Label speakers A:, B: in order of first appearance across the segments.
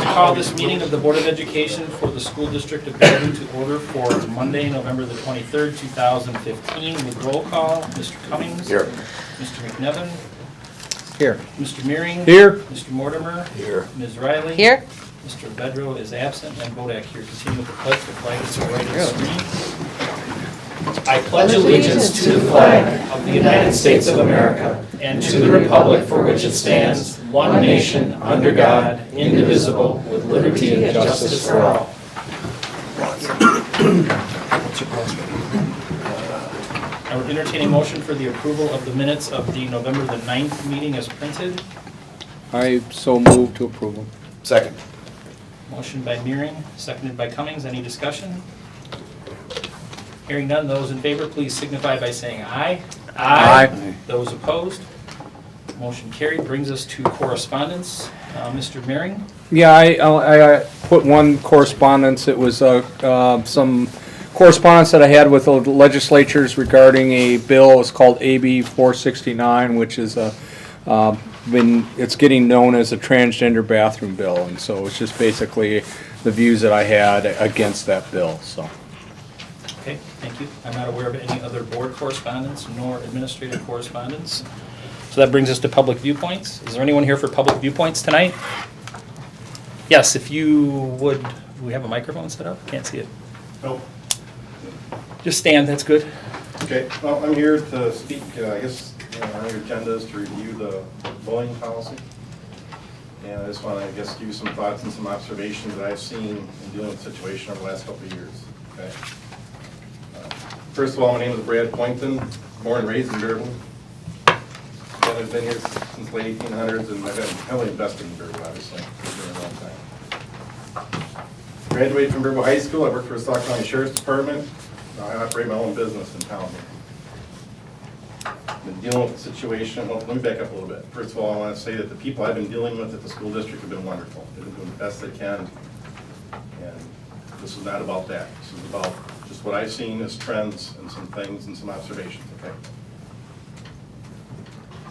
A: call this meeting of the Board of Education for the School District of Bellevue to order for Monday, November the 23rd, 2015. With roll call, Mr. Cummings.
B: Here.
A: Mr. McNevin.
C: Here.
A: Mr. Mearing.
C: Here.
A: Mr. Mortimer.
B: Here.
A: Ms. Riley.
D: Here.
A: Mr. Bedrow is absent, and Bodak here. Continue with the pledge. The flag is right on the screen. I pledge allegiance to the flag of the United States of America and to the republic for which it stands, one nation, under God, indivisible, with liberty and justice for all. I would entertain a motion for the approval of the minutes of the November the 9th meeting as printed.
C: I so move to approve them.
B: Second.
A: Motion by Mearing, seconded by Cummings. Any discussion? Hearing none, those in favor, please signify by saying aye.
C: Aye.
A: Those opposed? Motion carried. Brings us to correspondence. Mr. Mearing?
C: Yeah, I put one correspondence. It was some correspondence that I had with the legislatures regarding a bill. It's called AB 469, which is it's getting known as a transgender bathroom bill, and so it's just basically the views that I had against that bill. So.
A: Okay, thank you. I'm not aware of any other board correspondence nor administrative correspondence. So that brings us to public viewpoints. Is there anyone here for public viewpoints tonight? Yes, if you would, we have a microphone set up? Can't see it.
E: Nope.
A: Just stand, that's good.
E: Okay, well, I'm here to speak, I guess, on your agenda is to review the bullying policy. And I just want to, I guess, give you some thoughts and some observations that I've seen in dealing with the situation over the last couple of years, okay? First of all, my name is Brad Poynton, born and raised in Baraboo. I've been here since the late 1800s, and I've been heavily invested in Baraboo, obviously, for a long time. Graduated from Baraboo High School. I worked for the Stock County Sheriff's Department. Now I operate my own business in town here. I've been dealing with the situation. Well, let me back up a little bit. First of all, I want to say that the people I've been dealing with at the school district have been wonderful. They've been doing the best they can, and this is not about that. This is about just what I've seen as trends and some things and some observations, okay?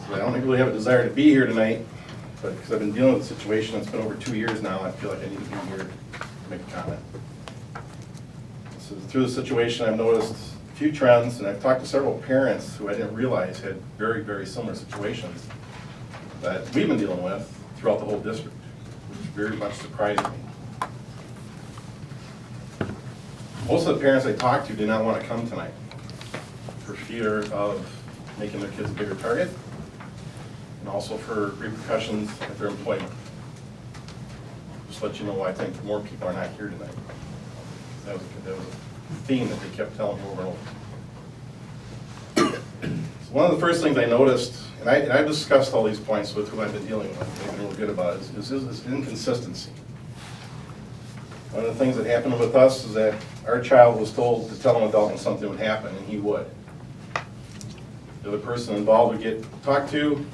E: So I don't really have a desire to be here tonight, but because I've been dealing with the situation, it's been over 2 years now, I feel like I need to be here to make a comment. So through the situation, I've noticed a few trends, and I've talked to several parents who I didn't realize had very, very similar situations that we've been dealing with throughout the whole district, which very much surprised me. Most of the parents I talked to did not want to come tonight for fear of making their kids a bigger target and also for repercussions at their employment. Just let you know why I think more people are not here tonight. That was a theme that they kept telling me over and over. So one of the first things I noticed, and I've discussed all these points with who I've been dealing with, they've been real good about it, is inconsistency. One of the things that happened with us is that our child was told to tell an adult when something would happen, and he would. The other person involved would get talked to,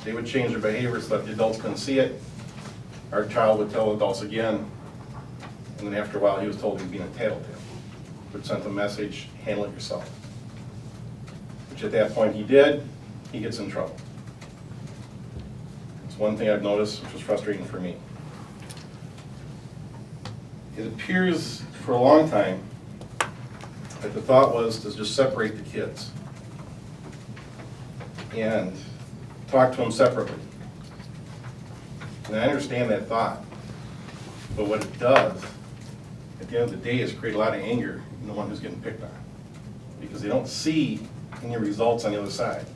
E: they would change their behavior so that the adults couldn't see it. Our child would tell adults again, and then after a while he was told he was being a tattletale, which sent a message, handle it yourself. Which at that point he did, he gets in trouble. It's one thing I've noticed which was frustrating for me. It appears for a long time that the thought was to just separate the kids and talk to them separately. And I understand that thought, but what it does at the end of the day is create a lot of anger in the one who's getting picked on, because they don't see any results on the other side.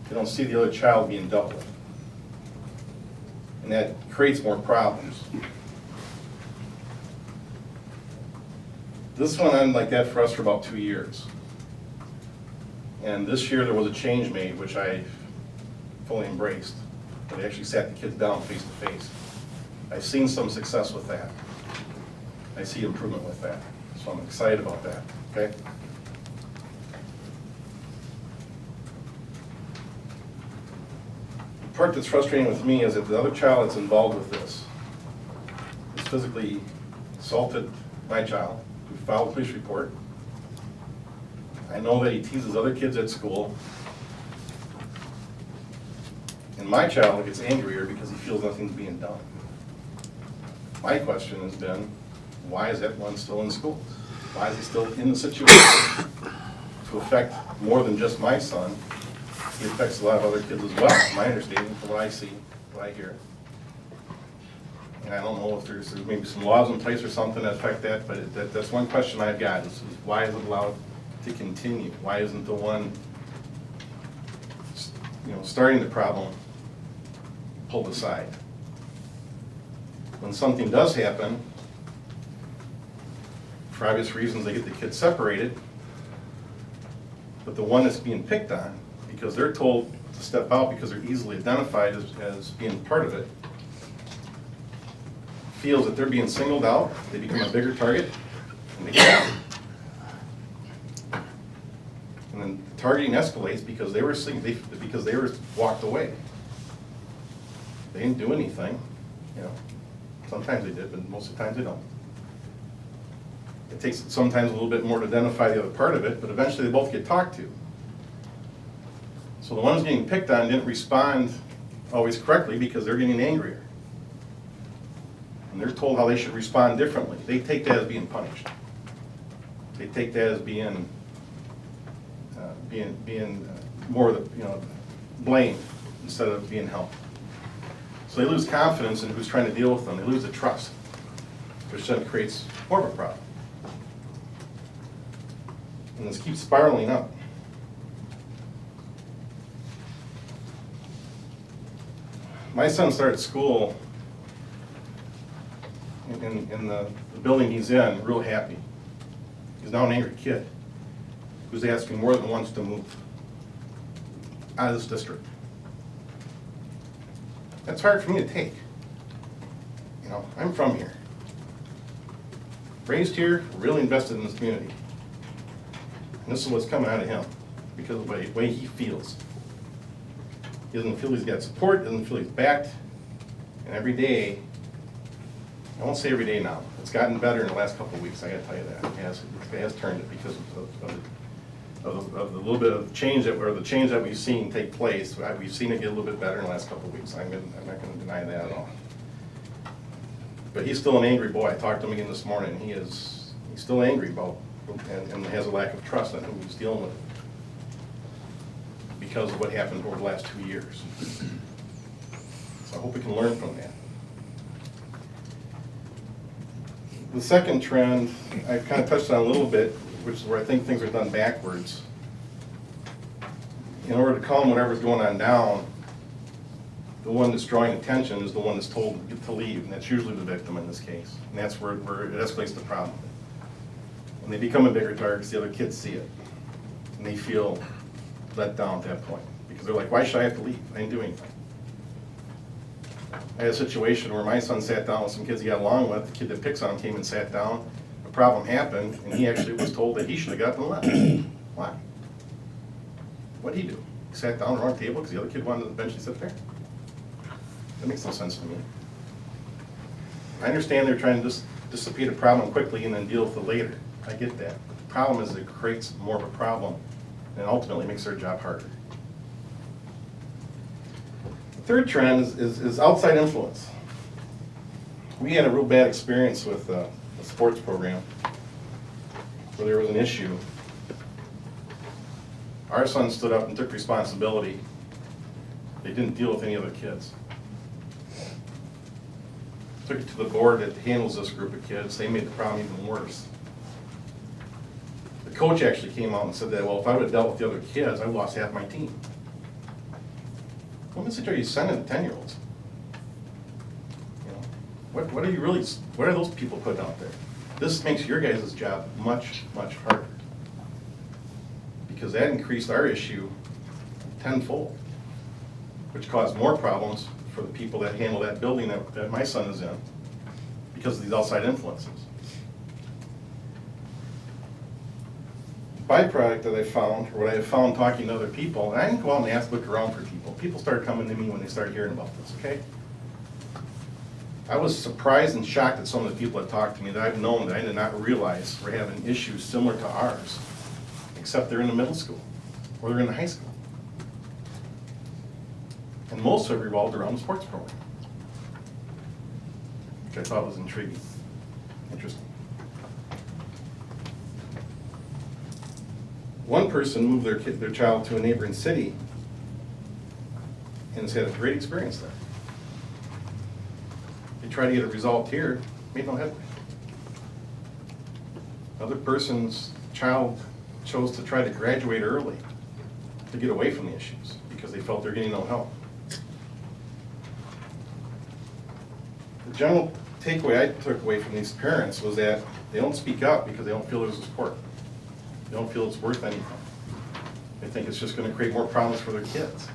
E: They don't see the other child being dealt with. And that creates more problems. This went on like that for us for about 2 years. And this year there was a change made, which I fully embraced. They actually sat the kids down face to face. I've seen some success with that. I see improvement with that. So I'm excited about that, okay? The part that's frustrating with me is that the other child that's involved with this is physically assaulted my child. We filed a police report. I know that he teases other kids at school. And my child gets angrier because he feels nothing's being done. My question has been, why is that one still in school? Why is he still in the situation to affect more than just my son? He affects a lot of other kids as well, my understanding from what I see, what I hear. And I don't know if there's maybe some laws in place or something that affect that, but that's one question I've got, is why is it allowed to continue? Why isn't the one, starting the problem pulled aside? When something does happen, for obvious reasons, they get the kids separated, but the one that's being picked on, because they're told to step out because they're easily identified as being part of it, feels that they're being singled out, they become a bigger target, and they get out. And then targeting escalates because they were walked away. They didn't do anything, Sometimes they did, but most of the times they don't. It takes sometimes a little bit more to identify the other part of it, but eventually they both get talked to. So the ones getting picked on didn't respond always correctly because they're getting angrier. And they're told how they should respond differently. They take that as being punished. They take that as being more of the, blame instead of being helped. So they lose confidence in who's trying to deal with them. They lose the trust, which then creates more of a problem. And this keeps spiraling up. My son started school in the building he's in, real happy. He's now an angry kid who's asking more than once to move out of this district. That's hard for me to take. I'm from here. Raised here, really invested in this community. And this is what's coming out of him because of the way he feels. He doesn't feel he's got support, doesn't feel he's backed. And every day, I won't say every day now, it's gotten better in the last couple of weeks, I gotta tell you that. It has turned it because of the little bit of change the change that we've seen take place. We've seen it get a little bit better in the last couple of weeks. I'm not gonna deny that at all. But he's still an angry boy. I talked to him again this morning. He's still angry about and has a lack of trust on who he's dealing with because of what happened over the last 2 years. So I hope we can learn from that. The second trend, I've kind of touched on a little bit, which is where I think things are done backwards. In order to calm whatever's going on down, the one that's drawing attention is the one that's told to leave, and that's usually the victim in this case. And that's where it escalates the problem. When they become a bigger target, the other kids see it, and they feel let down at that point. Because they're like, why should I have to leave? I didn't do anything. I had a situation where my son sat down with some kids he got along with. The kid that picks on him came and sat down. A problem happened, and he actually was told that he should have gotten left. Why? What did he do? He sat down at the wrong table because the other kid wanted to eventually sit there? That makes no sense to me. I understand they're trying to just dissipate a problem quickly and then deal with it later. I get that. The problem is it creates more of a problem and ultimately makes their job harder. The third trend is outside influence. We had a real bad experience with a sports program where there was an issue. Our son stood up and took responsibility. They didn't deal with any other kids. Took it to the board that handles this group of kids. They made the problem even worse. The coach actually came out and said that, well, if I would have dealt with the other kids, I would have lost half my team. What message are you sending to 10-year-olds? What are those people putting out there? This makes your guys' job much, much harder. Because that increased our issue tenfold, which caused more problems for the people that handle that building that my son is in because of these outside influences. Byproduct that I found, or what I have found talking to other people, and I didn't go out and look around for people. People started coming to me when they started hearing about this, okay? I was surprised and shocked at some of the people that talked to me that I've known that I did not realize were having issues similar to ours, except they're in the middle school or they're in the high school. And most of it revolved around the sports program. which I thought was intriguing, interesting. One person moved their child to a neighboring city and has had a great experience there. They tried to get a result here, made no headway. Another person's child chose to try to graduate early to get away from the issues because they felt they're getting no help. The general takeaway I took away from these parents was that they don't speak up because they don't feel there's support. They don't feel it's worth anything. They think it's just going to create more problems for their kids.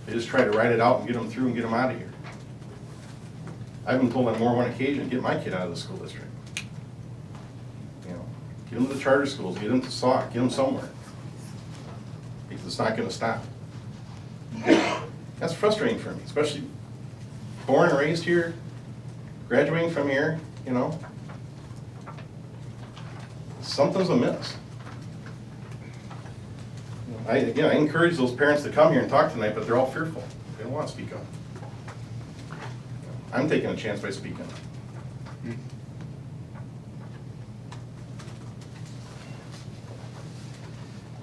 E: They just try to ride it out and get them through and get them out of here. I've been told on more than one occasion, get my kid out of the school district. You know, get them to the charter schools, get them to SAUC, get them somewhere. Because it's not going to stop. That's frustrating for me, especially born and raised here, graduating from here, you know. Something's amiss. I encourage those parents to come here and talk tonight, but they're all fearful. They don't want to speak up. I'm taking a chance by speaking up.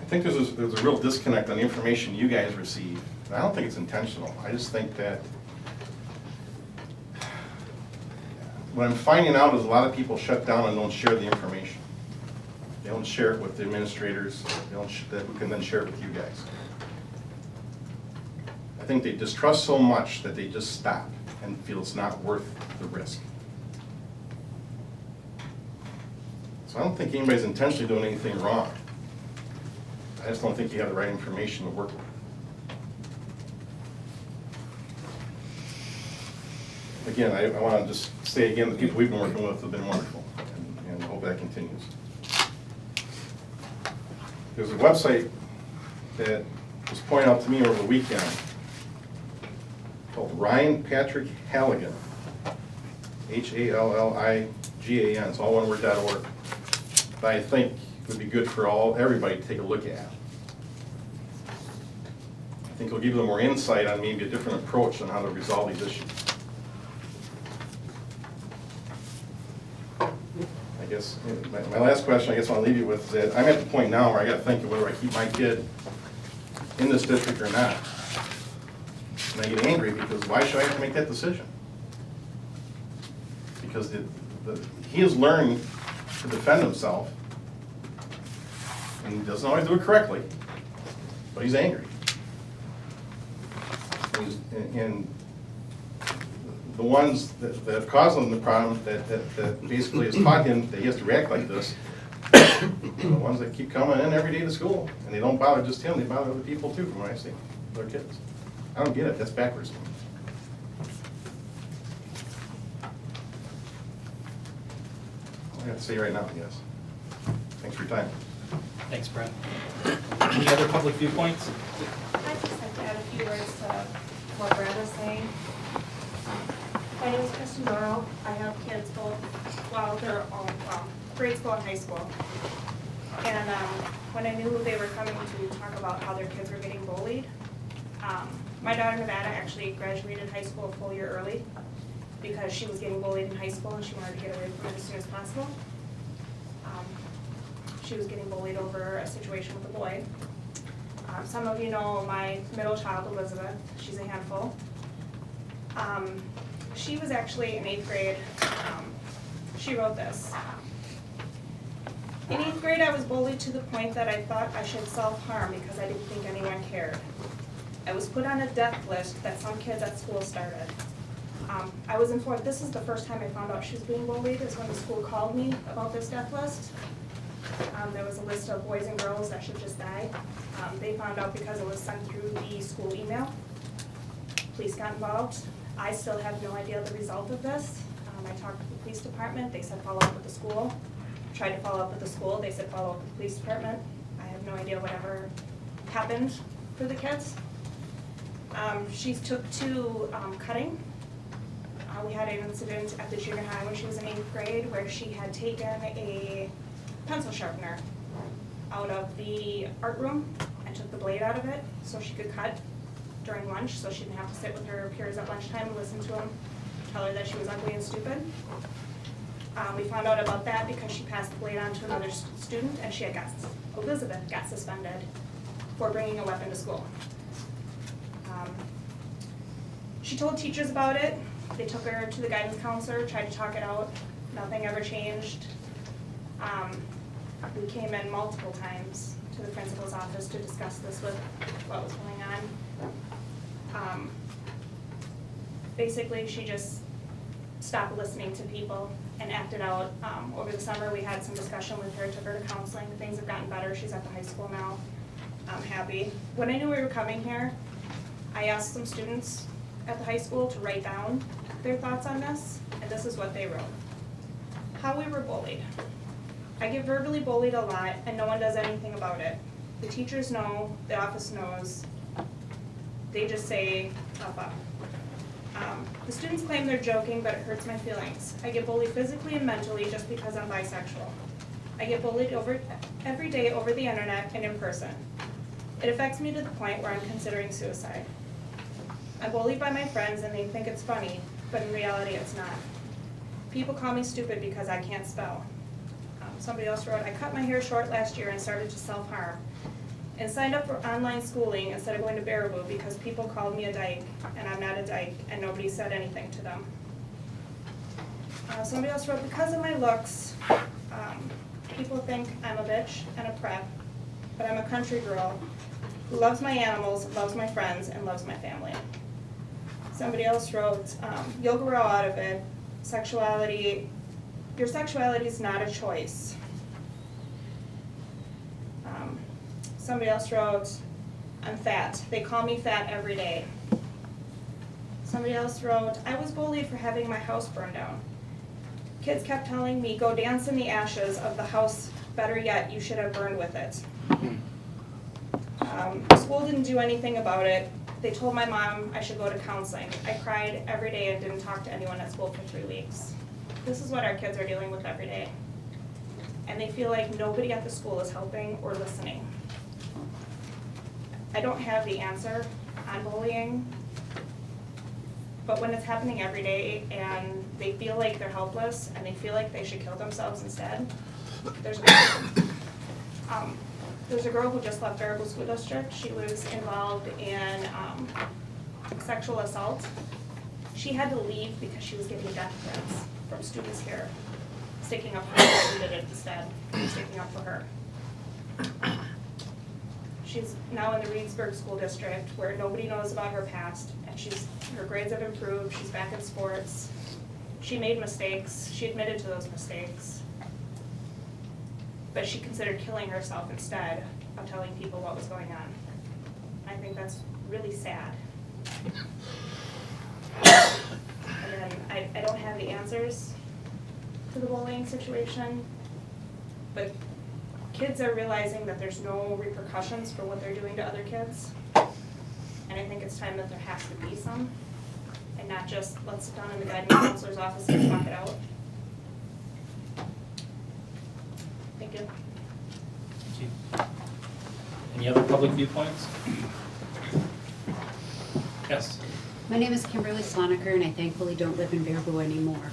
E: I think there's a real disconnect on the information you guys receive. And I don't think it's intentional. I just think that what I'm finding out is a lot of people shut down and don't share the information. They don't share it with the administrators, that who can then share it with you guys. I think they distrust so much that they just stop and feel it's not worth the risk. So I don't think anybody's intentionally doing anything wrong. I just don't think you have the right information to work with. Again, I want to just say again, the people we've been working with have been wonderful, and I hope that continues. There's a website that was pointed out to me over the weekend called Ryan Patrick Halligan, Halligan, it's all one word, .org, that I think would be good for everybody to take a look at. I think it'll give you more insight on maybe a different approach on how to resolve these issues. I guess my last question, I guess I'll leave you with, is that I'm at the point now where I got to think of whether I keep my kid in this district or not. And I get angry because why should I have to make that decision? Because he has learned to defend himself, and he doesn't always do it correctly, but he's angry. And the ones that have caused him the problem, that basically has taught him that he has to react like this, are the ones that keep coming in every day to school. And they don't bother just him, they bother other people too, from what I see, their kids. I don't get it, that's backwards. All I have to say right now, yes. Thanks for your time.
A: Thanks, Brent. Any other public viewpoints?
B: I'd just like to add a few words to what Brad was saying. My name is Kristen Doral. I have kids both, they're all, grade school and high school. And when I knew they were coming to talk about how their kids were getting bullied, my daughter Nevada actually graduated high school a full year early because she was getting bullied in high school and she wanted to get away from it as soon as possible. She was getting bullied over a situation with a boy. Some of you know my middle child, Elizabeth. She's a handful. She was actually in 8th grade. She wrote this. In 8th grade, I was bullied to the point that I thought I should self-harm because I didn't think anyone cared. I was put on a death list that some kids at school started. I was informed, this is the first time I found out she was being bullied, is when the school called me about this death list. There was a list of boys and girls that should just die. They found out because it was sent through the school email. Police got involved. I still have no idea the result of this. I talked to the police department. They said follow up with the school. Tried to follow up with the school. They said follow up with the police department. I have no idea whatever happened for the kids. She took to cutting. We had an incident at the junior high when she was in 8th grade where she had taken a pencil sharpener out of the art room and took the blade out of it so she could cut during lunch, so she didn't have to sit with her peers at lunchtime and listen to them tell her that she was ugly and stupid. We found out about that because she passed the blame on to another student, and Elizabeth got suspended for bringing a weapon to school. She told teachers about it. They took her to the guidance counselor, tried to talk it out. Nothing ever changed. We came in multiple times to the principal's office to discuss this with what was going on. Basically, she just stopped listening to people and acted out. Over the summer, we had some discussion with her, took her to counseling. Things have gotten better. She's at the high school now. I'm happy. When I knew we were coming here, I asked some students at the high school to write down their thoughts on this, and this is what they wrote. How we were bullied. I get verbally bullied a lot, and no one does anything about it. The teachers know, the office knows. They just say, tough up. The students claim they're joking, but it hurts my feelings. I get bullied physically and mentally just because I'm bisexual. I get bullied every day over the internet and in person. It affects me to the point where I'm considering suicide. I'm bullied by my friends and they think it's funny, but in reality it's not. People call me stupid because I can't spell. Somebody else wrote, I cut my hair short last year and started to self-harm and signed up for online schooling instead of going to Baraboo because people called me a dyke, and I'm not a dyke, and nobody said anything to them. Somebody else wrote, because of my looks, people think I'm a bitch and a prep, but I'm a country girl who loves my animals, loves my friends, and loves my family. Somebody else wrote, you'll grow out of it. Your sexuality is not a choice. Somebody else wrote, I'm fat. They call me fat every day. Somebody else wrote, I was bullied for having my house burned down. Kids kept telling me, go dance in the ashes of the house. Better yet, you should have burned with it. School didn't do anything about it. They told my mom I should go to counseling. I cried every day and didn't talk to anyone at school for 3 weeks. This is what our kids are dealing with every day. And they feel like nobody at the school is helping or listening. I don't have the answer on bullying, but when it's happening every day and they feel like they're helpless and they feel like they should kill themselves instead, there's a girl who just left Baraboo School District. She was involved in sexual assault. She had to leave because she was getting death threats from students here, sticking up for her. We did it instead, sticking up for her. She's now in the Reedsburg School District where nobody knows about her past, and her grades have improved, she's back in sports. She made mistakes, she admitted to those mistakes, but she considered killing herself instead of telling people what was going on. I think that's really sad. And I don't have the answers to the bullying situation, but kids are realizing that there's no repercussions for what they're doing to other kids. And I think it's time that there has to be some, and not just let's sit down in the guidance counselor's office and talk it out. Thank you.
A: Thank you. Any other public viewpoints? Yes.
D: My name is Kimberly Sloniker, and I thankfully don't live in Baraboo anymore.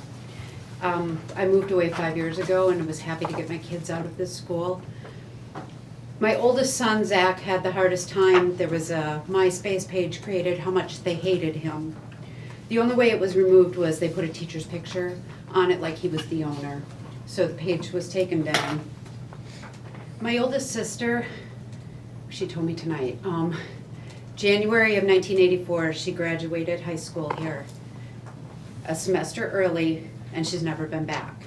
D: I moved away 5 years ago, and I was happy to get my kids out of this school. My oldest son, Zach, had the hardest time. There was a MySpace page created how much they hated him. The only way it was removed was they put a teacher's picture on it like he was the owner. So the page was taken down. My oldest sister, she told me tonight, January of 1984, she graduated high school here a semester early, and she's never been back.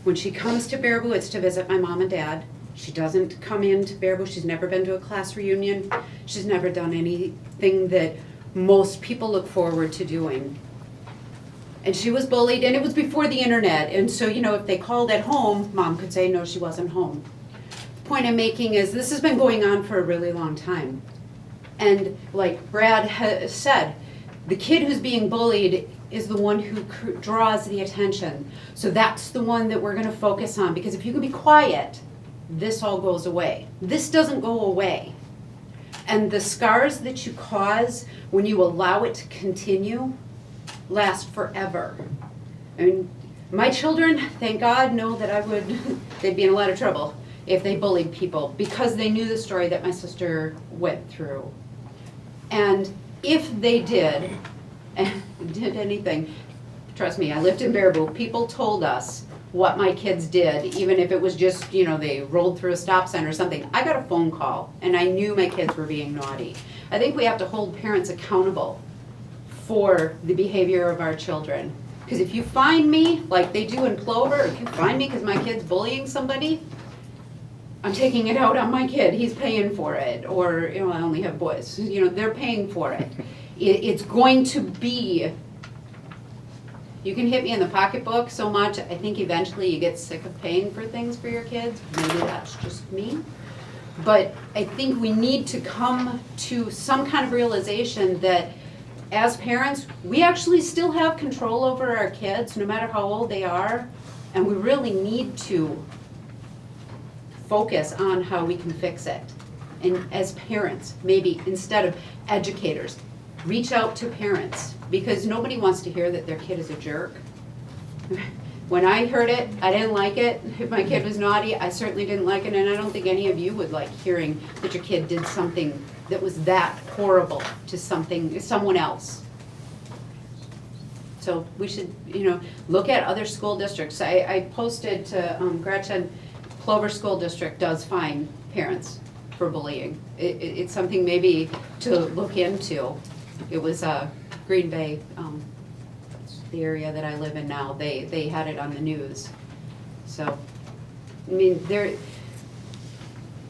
D: When she comes to Baraboo, it's to visit my mom and dad. She doesn't come into Baraboo. She's never been to a class reunion. She's never done anything that most people look forward to doing. And she was bullied, and it was before the internet. And so, you know, if they called at home, mom could say, no, she wasn't home. The point I'm making is this has been going on for a really long time. And like Brad has said, the kid who's being bullied is the one who draws the attention. So that's the one that we're gonna focus on, because if you can be quiet, this all goes away. This doesn't go away. And the scars that you cause when you allow it to continue last forever. I mean, my children, thank God, know that they'd be in a lot of trouble if they bullied people because they knew the story that my sister went through. And if they did anything, trust me, I lived in Baraboo, people told us what my kids did, even if it was just, they rolled through a stop sign or something. I got a phone call and I knew my kids were being naughty. I think we have to hold parents accountable for the behavior of our children. Because if you find me, like they do in Plover, if you find me because my kid's bullying somebody, I'm taking it out on my kid, he's paying for it. Or, I only have boys, they're paying for it. It's going to be, you can hit me in the pocketbook so much, I think eventually you get sick of paying for things for your kids. Maybe that's just me. But I think we need to come to some kind of realization that as parents, we actually still have control over our kids, no matter how old they are, and we really need to focus on how we can fix it. And as parents, maybe instead of educators, reach out to parents, because nobody wants to hear that their kid is a jerk. When I heard it, I didn't like it. If my kid was naughty, I certainly didn't like it, and I don't think any of you would like hearing that your kid did something that was that horrible to someone else. So we should, look at other school districts. I posted to Gretchen, Plover School District does fine parents for bullying. It's something maybe to look into. It was Green Bay, the area that I live in now, they had it on the news. So, I mean, the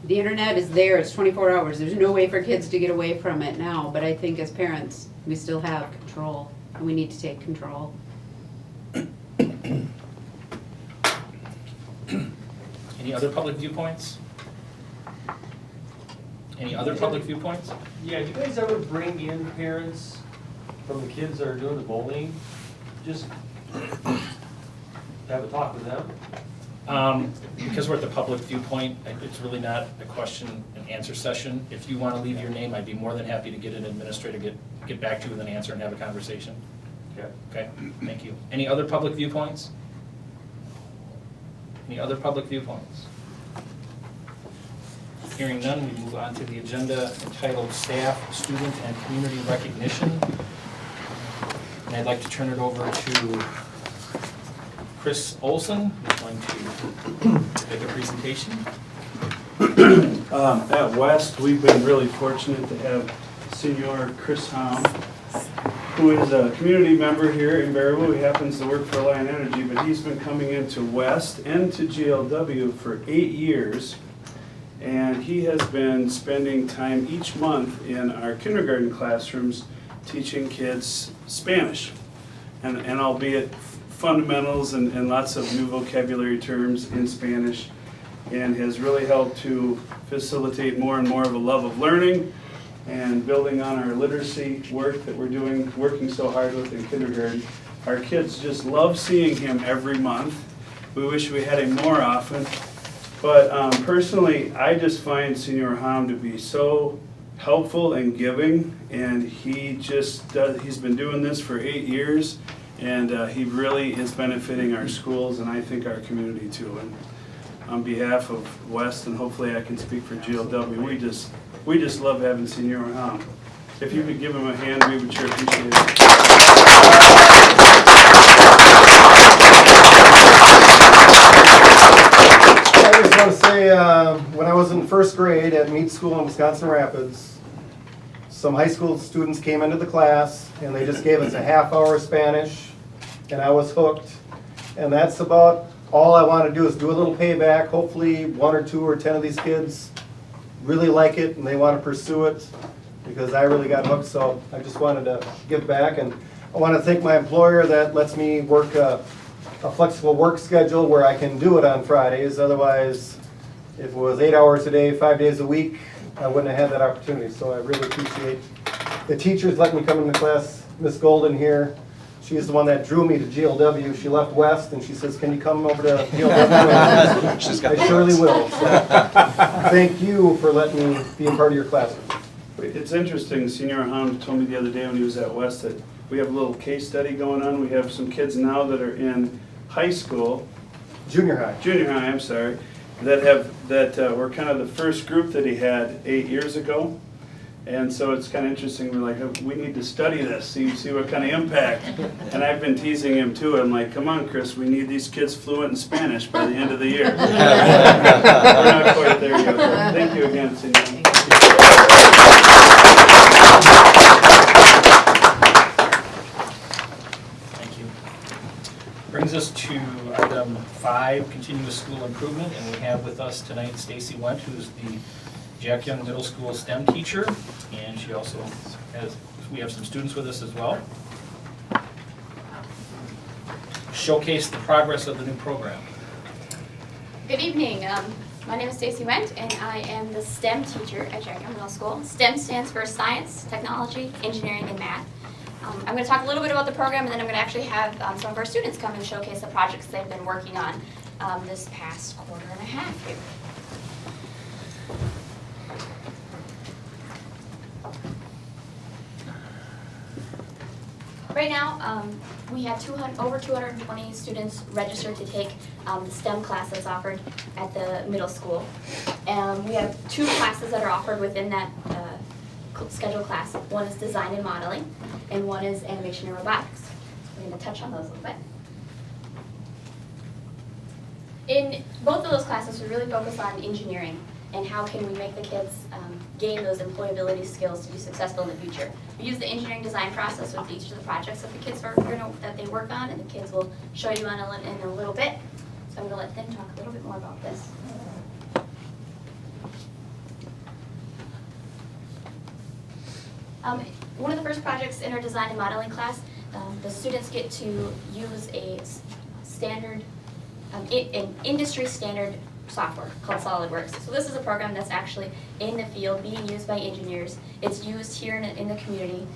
D: internet is there, it's 24 hours. There's no way for kids to get away from it now, but I think as parents, we still have control, and we need to take control.
A: Any other public viewpoints? Any other public viewpoints?
F: Yeah, do you guys ever bring in parents from the kids that are doing the bullying? Just have a talk with them?
A: Because we're at the public viewpoint, it's really not a question and answer session. If you want to leave your name, I'd be more than happy to get an administrator, get back to you with an answer and have a conversation.
F: Okay.
A: Okay, thank you. Any other public viewpoints? Any other public viewpoints? Hearing none, we move on to the agenda entitled Staff, Student, and Community Recognition. And I'd like to turn it over to Chris Olson, who's going to make a presentation.
G: At West, we've been really fortunate to have Senior Chris Hom, who is a community member here in Baraboo. He happens to work for Alliant Energy, but he's been coming into West and to GLW for 8 years. And he has been spending time each month in our kindergarten classrooms teaching kids Spanish. And albeit fundamentals and lots of new vocabulary terms in Spanish, and has really helped to facilitate more and more of a love of learning and building on our literacy work that we're doing, working so hard with in kindergarten. Our kids just love seeing him every month. We wish we had him more often. But personally, I just find Senior Hom to be so helpful and giving, and he's been doing this for 8 years, and he really is benefiting our schools and I think our community too. And on behalf of West, and hopefully I can speak for GLW, we just love having Senior Hom. If you could give him a hand, we would sure appreciate it.
H: I just want to say, when I was in first grade at Meade School in Wisconsin Rapids, some high school students came into the class and they just gave us a half-hour Spanish, and I was hooked. And that's about all I want to do, is do a little payback. Hopefully 1 or 2 or 10 of these kids really like it and they want to pursue it, because I really got hooked. So I just wanted to give back, and I want to thank my employer that lets me work a flexible work schedule where I can do it on Fridays. Otherwise, if it was 8 hours a day, 5 days a week, I wouldn't have had that opportunity. So I really appreciate the teachers letting me come into class. Miss Golden here, she's the one that drew me to GLW. She left West and she says, "Can you come over to GLW?" I surely will. So thank you for letting me be a part of your classroom.
G: It's interesting, Senior Hom told me the other day when he was at West that We have a little case study going on. We have some kids now that are in high school,
H: Junior high.
G: junior high, I'm sorry, that were kind of the first group that he had 8 years ago. And so it's kind of interesting, we're like, we need to study this, see what kind of impact. And I've been teasing him too, I'm like, come on, Chris, we need these kids fluent in Spanish by the end of the year. We're not quite there yet, but thank you again, Cindy.
A: Thank you. Brings us to item 5, continuous school improvement, and we have with us tonight Stacy Went, who's the Jack Young Middle School STEM teacher, and she also has, we have some students with us as well. Showcase the progress of the new program.
I: Good evening. My name is Stacy Wendt, and I am the STEM teacher at Jack Young Middle School. STEM stands for Science, Technology, Engineering, and Math. I'm going to talk a little bit about the program, and then I'm going to actually have some of our students come and showcase the projects they've been working on this past quarter and a half here. Right now, we have over 220 students registered to take the STEM class that's offered at the middle school. We have 2 classes that are offered within that scheduled class. One is design and modeling, and one is animation and robotics. We're going to touch on those a little bit. In both of those classes, we really focus on engineering and how can we make the kids gain those employability skills to be successful in the future. We use the engineering design process with each of the projects that the kids that they work on, and the kids will show you in a little bit. So I'm going to let them talk a little bit more about this. One of the first projects in our design and modeling class, the students get to use a standard, an industry standard software called SolidWorks. So this is a program that's actually in the field being used by engineers. It's used here in the community.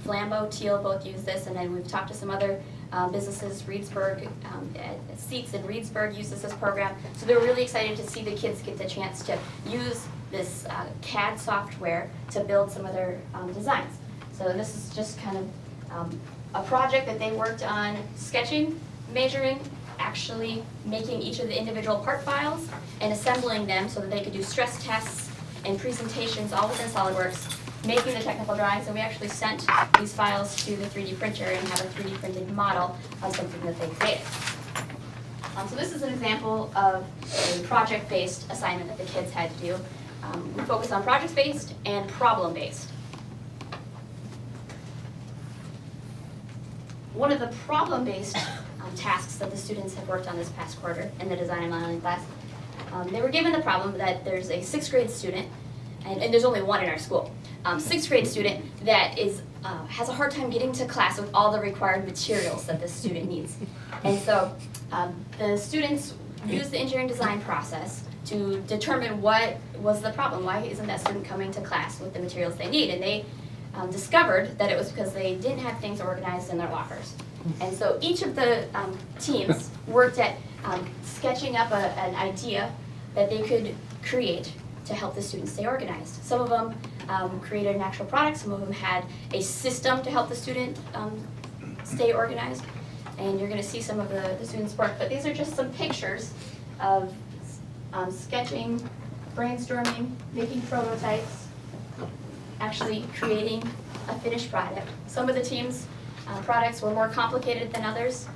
I: Flambeau, Teal both use this, and then we've talked to some other businesses. Reedsburg, Seats in Reedsburg uses this program. So they're really excited to see the kids get the chance to use this CAD software to build some of their designs. So this is just kind of a project that they worked on sketching, measuring, actually making each of the individual part files and assembling them so that they could do stress tests and presentations all within SolidWorks, making the technical drawings, and we actually sent these files to the 3D printer and have a 3D printed model of something that they created. So this is an example of a project-based assignment that the kids had to do. We focus on project-based and problem-based. One of the problem-based tasks that the students have worked on this past quarter in the design and modeling class, they were given the problem that there's a 6th grade student, and there's only one in our school, 6th grade student that has a hard time getting to class with all the required materials that this student needs. And so the students used the engineering design process to determine what was the problem. Why isn't that student coming to class with the materials they need? And they discovered that it was because they didn't have things organized in their lockers. And so each of the teams worked at sketching up an idea that they could create to help the students stay organized. Some of them created an actual product, some of them had a system to help the student stay organized. And you're going to see some of the students' work. But these are just some pictures of sketching, brainstorming, making prototypes, actually creating a finished product. Some of the teams' products were more complicated than others.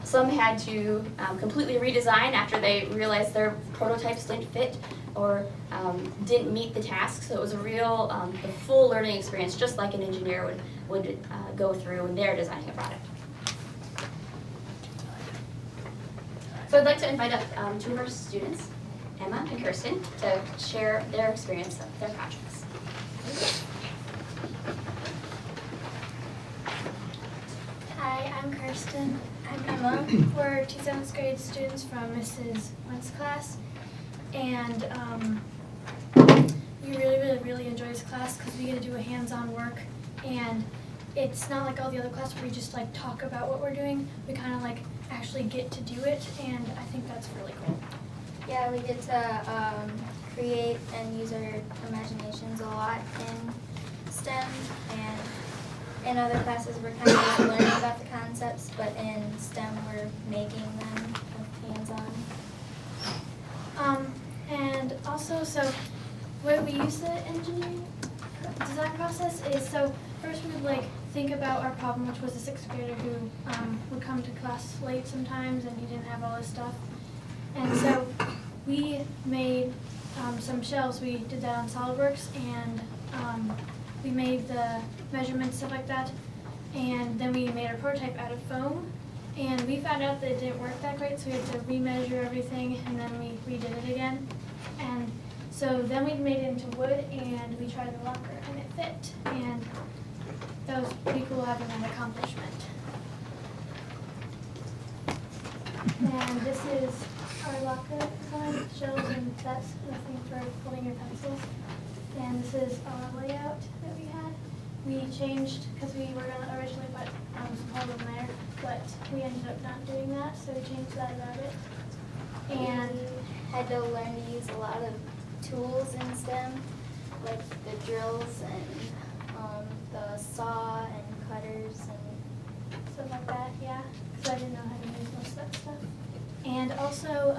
I: Some had to completely redesign after they realized their prototypes didn't fit or didn't meet the task. So it was a real, the full learning experience, just like an engineer would go through when they're designing a product. So I'd like to invite up 2 of our students, Emma and Kirsten, to share their experience of their projects.
J: Hi, I'm Kirsten. I'm Emma. We're 2 7th grade students from Mrs. Went's class. And we really enjoy this class because we get to do a hands-on work. And it's not like all the other classes where we just like talk about what we're doing. We kind of like actually get to do it, and I think that's really cool.
K: Yeah, we get to create and use our imaginations a lot in STEM, and in other classes we're kind of just learning about the concepts, but in STEM we're making them hands-on.
J: And also, so where we use the engineering design process is, so first we would like think about our problem, which was a sixth grader who would come to class late sometimes and he didn't have all his stuff. And so we made some shells. We did that on SolidWorks, and we made the measurements, stuff like that. And then we made our prototype out of foam. And we found out that it didn't work that great, so we had to remeasure everything, and then we redid it again. And so then we made it into wood, and we tried the locker, and it fit. And that was pretty cool having that accomplishment. And this is our locker design, shells, and that's the thing for holding your pencils. And this is our layout that we had. We changed, because we were going to originally put some column there, but we ended up not doing that, so we changed that about it. And
K: we had to learn to use a lot of tools in STEM, like the drills and the saw and cutters and
J: stuff like that, yeah, because I didn't know how to use most of that stuff. And also,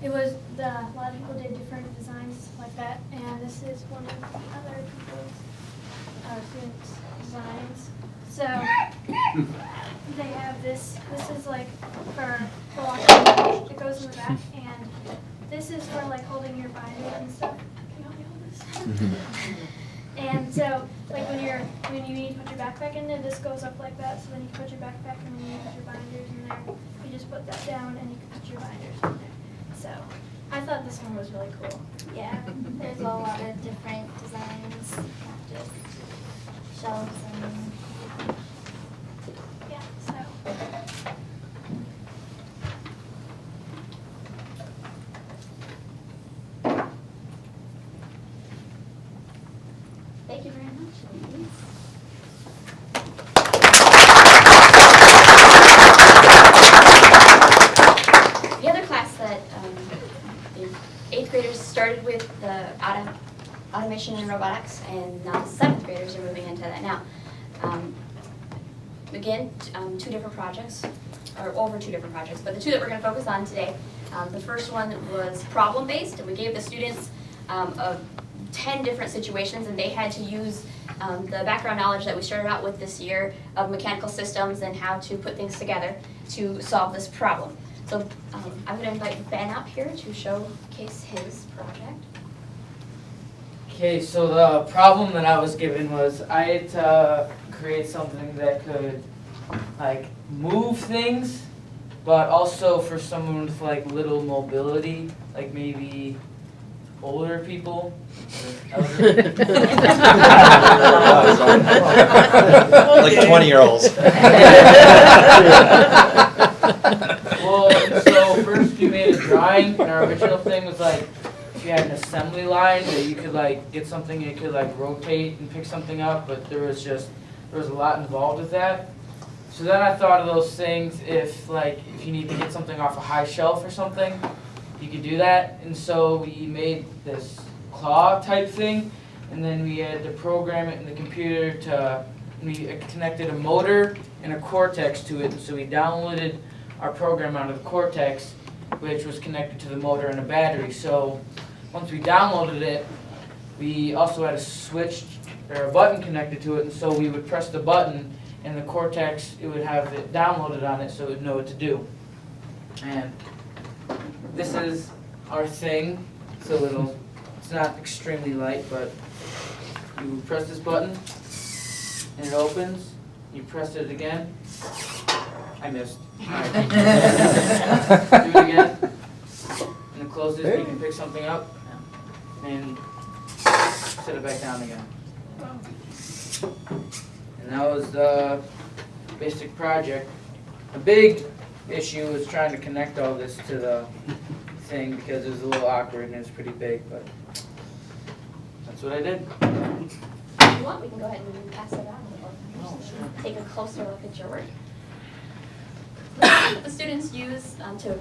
J: it was a lot of people did different designs, stuff like that, and this is one of the other people's students' designs. So they have this is like for the locker, it goes in the back, and this is for like holding your binder and stuff. Can you help me hold this? And so, like when you need to put your backpack in there, this goes up like that, so then you put your backpack and then you put your binders in there. You just put that down and you can put your binders in there. So, I thought this one was really cool.
K: yeah, there's a lot of different designs, not just shelves and
J: Yeah, so.
I: Thank you very much, ladies. The other class that the 8th graders started with the automation and robotics, and now the 7th graders are moving into that now. Again, 2 different projects, or over 2 different projects, but the 2 that we're going to focus on today. The first one was problem-based, and we gave the students 10 different situations, and they had to use the background knowledge that we started out with this year of mechanical systems and how to put things together to solve this problem. So I'm going to invite Ben up here to showcase his project.
L: Okay, so the problem that I was given was I had to create something that could like move things, but also for someone with like little mobility, like maybe older people.
M: Like 20-year-olds.
L: Well, so first we made a drawing, and our original thing was like if you had an assembly line that you could like get something and you could like rotate and pick something up, but there was a lot involved with that. So then I thought of those things if you need to get something off a high shelf or something, you could do that. And so we made this claw type thing, and then we had to program it in the computer we connected a motor and a Cortex to it, and so we downloaded our program out of the Cortex, which was connected to the motor and a battery. So once we downloaded it, we also had a switch or a button connected to it, and so we would press the button, and the Cortex, it would have it downloaded on it so it would know what to do. And this is our thing. It's not extremely light, but you press this button and it opens. You press it again. I missed. Alright. Do it again. And it closes, you can pick something up and set it back down again. And that was the basic project. A big issue was trying to connect all this to the thing because it was a little awkward and it's pretty big, but that's what I did.
I: If you want, we can go ahead and pass it on. Take a closer look at your work. What the students use to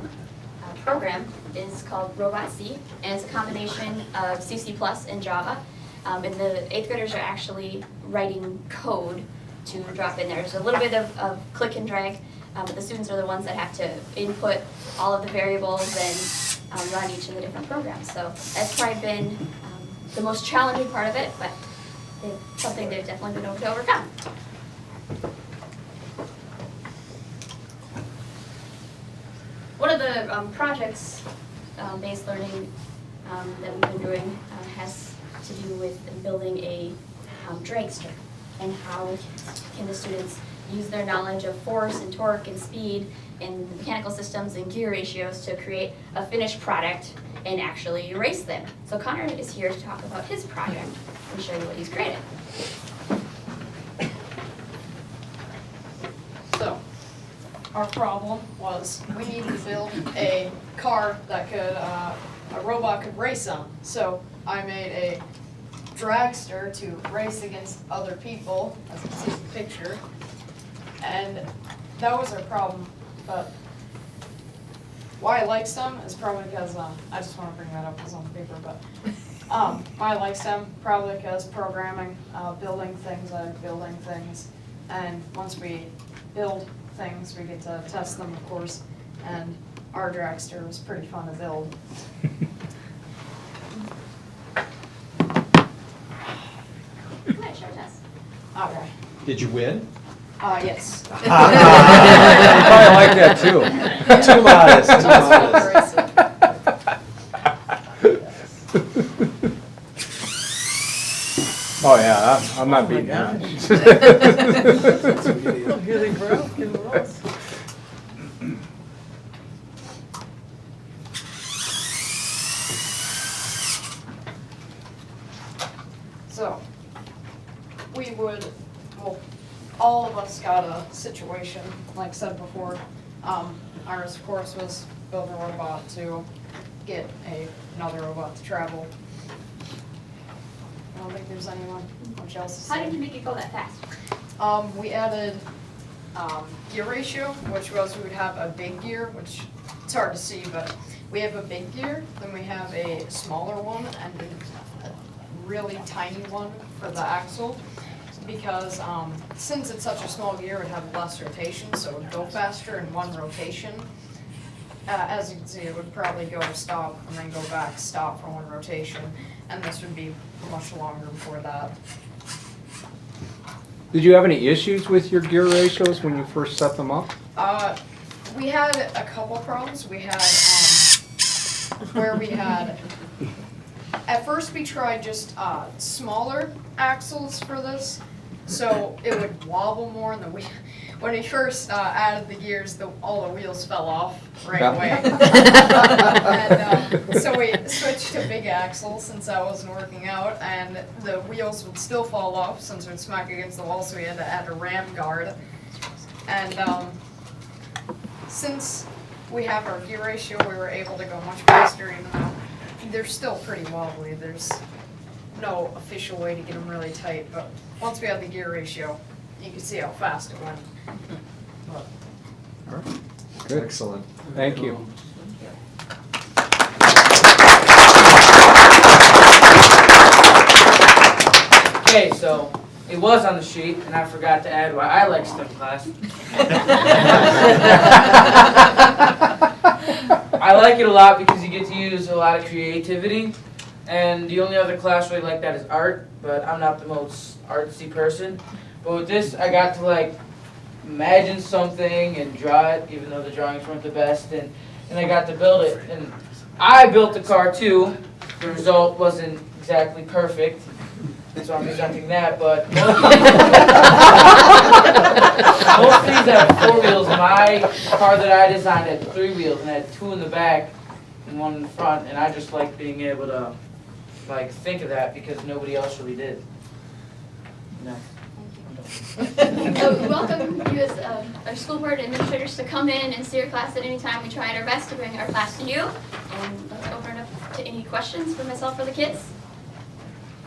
I: program is called Robot C, and it's a combination of C++ and Java. And the 8th graders are actually writing code to drop in there. There's a little bit of click and drag, but the students are the ones that have to input all of the variables and run each of the different programs. So that's probably been the most challenging part of it, but it's something they've definitely been able to overcome. One of the projects, based learning that we've been doing has to do with building a dragster, and how can the students use their knowledge of force and torque and speed and mechanical systems and gear ratios to create a finished product and actually race them. So Connor is here to talk about his project and show you what he's created.
M: So, our problem was we needed to build a car that could, a robot could race on. So I made a dragster to race against other people, as you see in the picture. And that was our problem, but why I like STEM is probably because, I just want to bring that up because on the paper, but why I like STEM, probably because programming, building things, building things, and once we build things, we get to test them, of course, and our dragster was pretty fun to build.
I: Go ahead, show test.
M: Okay.
F: Did you win?
M: Yes.
C: Probably like that too.
F: Too modest, too modest.
C: Oh, yeah, I'm not beating that.
M: So, we would, well, all of us got a situation, like I said before. Ours, of course, was build a robot to get another robot to travel. I don't think there's anyone much else to say.
I: How did you make it go that fast?
M: We added gear ratio, which was we would have a big gear, which it's hard to see, but we have a big gear, then we have a smaller one, and a really tiny one for the axle. Because since it's such a small gear, it would have less rotation, so it would go faster in one rotation. As you can see, it would probably go stop and then go back, stop for one rotation, and this would be much longer before that.
C: Did you have any issues with your gear ratios when you first set them up?
M: We had a couple problems. We had where we had, at first we tried just smaller axles for this, so it would wobble more, and when we first added the gears, all the wheels fell off right away. And so we switched to big axles since that wasn't working out, and the wheels would still fall off since it would smack against the wall, so we had to add a ram guard. And since we have our gear ratio, we were able to go much faster, even though they're still pretty wobbly. There's no official way to get them really tight, but once we have the gear ratio, you can see how fast it went.
C: Good.
F: Excellent.
C: Thank you.
L: Okay, so it was on the sheet, and I forgot to add why I like STEM class. I like it a lot because you get to use a lot of creativity, and the only other class really like that is art, but I'm not the most artsy person. But with this, I got to like imagine something and draw it, even though the drawings weren't the best, and I got to build it. And I built the car too. The result wasn't exactly perfect, so I'm presenting that, but most of these have 4 wheels. My car that I designed had 3 wheels and had 2 in the back and 1 in the front, and I just like being able to like think of that because nobody else really did. Next.
I: So we welcome you as our school board administrators to come in and see our class at any time. We tried our best to bring our class to you. And let's open it up to any questions for myself or the kids.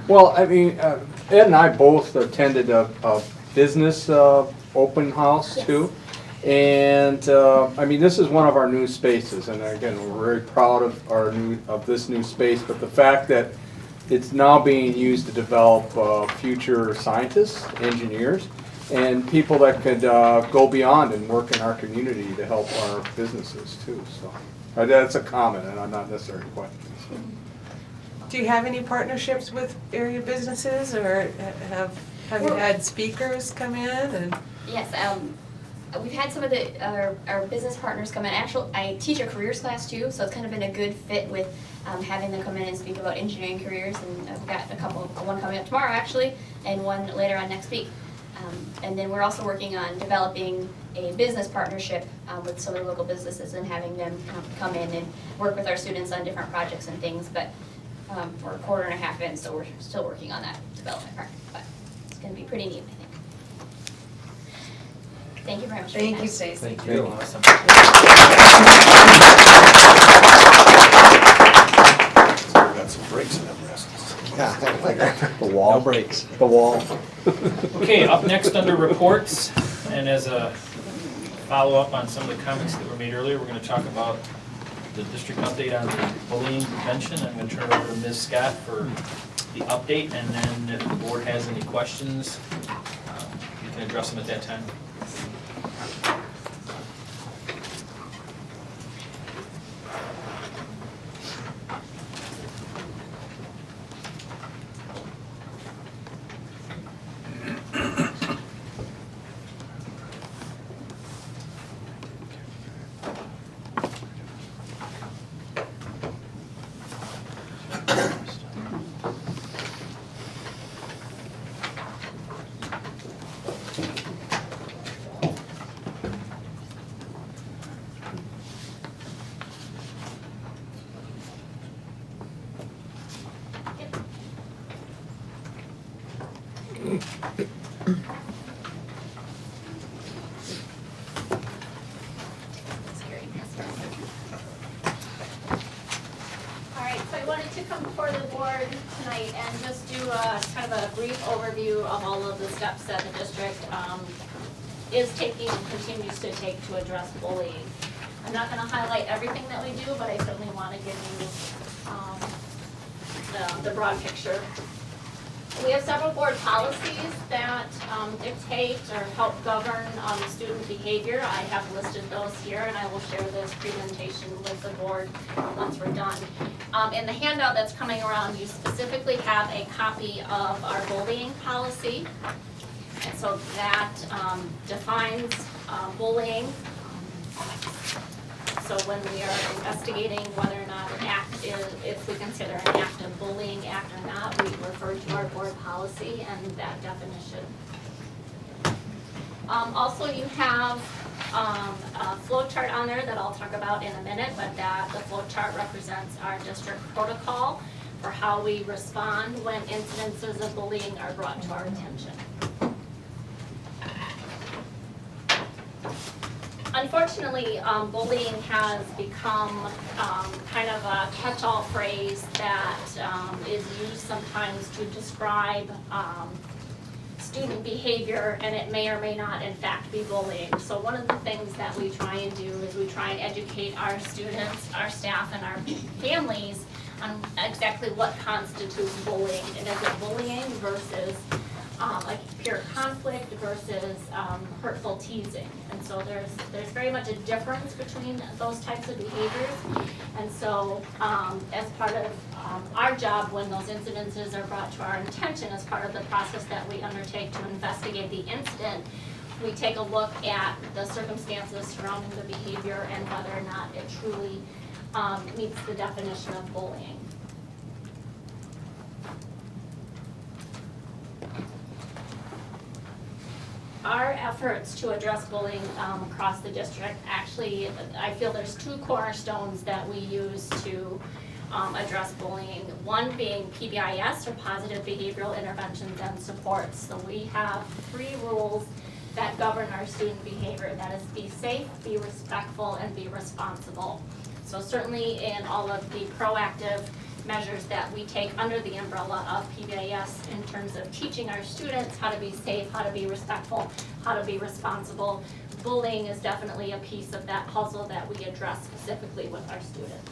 C: Well, I mean, Ed and I both attended a business open house too. And I mean, this is one of our new spaces, and again, we're very proud of this new space. But the fact that it's now being used to develop future scientists, engineers, and people that could go beyond and work in our community to help our businesses too, so. That's a comment, and I'm not necessarily a question. So.
N: Do you have any partnerships with area businesses, or have you had speakers come in and?
I: Yes, we've had some of our business partners come in. Actually, I teach a careers class too, so it's kind of been a good fit with having them come in and speak about engineering careers. And I've got one coming up tomorrow actually, and one later on next week. And then we're also working on developing a business partnership with some of the local businesses and having them come in and work with our students on different projects and things. But we're a quarter and a half in, so we're still working on that development part. But it's going to be pretty neat, I think. Thank you very much.
N: Thank you, Stacey.
A: Thank you. Awesome.
O: We've got some breaks in them wrestles.
C: The wall.
O: No breaks.
C: The wall.
A: Okay, up next under reports, and as a follow-up on some of the comments that were made earlier, we're going to talk about the district update on the bullying prevention. I'm going to turn it over to Ms. Scott for the update, and then if the board has any questions, you can address them at that time.
P: Alright, so I wanted to come before the board tonight and just do a kind of a brief overview of all of the steps that the district is taking and continues to take to address bullying. I'm not gonna highlight everything that we do, but I certainly wanna give you the broad picture. We have several board policies that dictate or help govern student behavior. I have listed those here, and I will share this presentation with the board once we're done. In the handout that's coming around, you specifically have a copy of our bullying policy. And so that defines bullying. So when we are investigating whether or not an act is, if we consider an act a bullying act or not, we refer to our board policy and that definition. Also, you have a flow chart on there that I'll talk about in a minute, but the flow chart represents our district protocol for how we respond when incidences of bullying are brought to our attention. Unfortunately, bullying has become kind of a catch-all phrase that is used sometimes to describe student behavior, and it may or may not in fact be bullying. So one of the things that we try and do is we try and educate our students, our staff, and our families on exactly what constitutes bullying. And is it bullying versus like pure conflict versus hurtful teasing. And so there's very much a difference between those types of behaviors. And so as part of our job when those incidences are brought to our attention, as part of the process that we undertake to investigate the incident, we take a look at the circumstances surrounding the behavior and whether or not it truly meets the definition of bullying. Our efforts to address bullying across the district, actually, I feel there's two cornerstones that we use to address bullying. One being PBIS, or Positive Behavioral Interventions and Supports. So we have 3 rules that govern our student behavior. That is, be safe, be respectful, and be responsible. So certainly in all of the proactive measures that we take under the umbrella of PBIS in terms of teaching our students how to be safe, how to be respectful, how to be responsible. Bullying is definitely a piece of that puzzle that we address specifically with our students.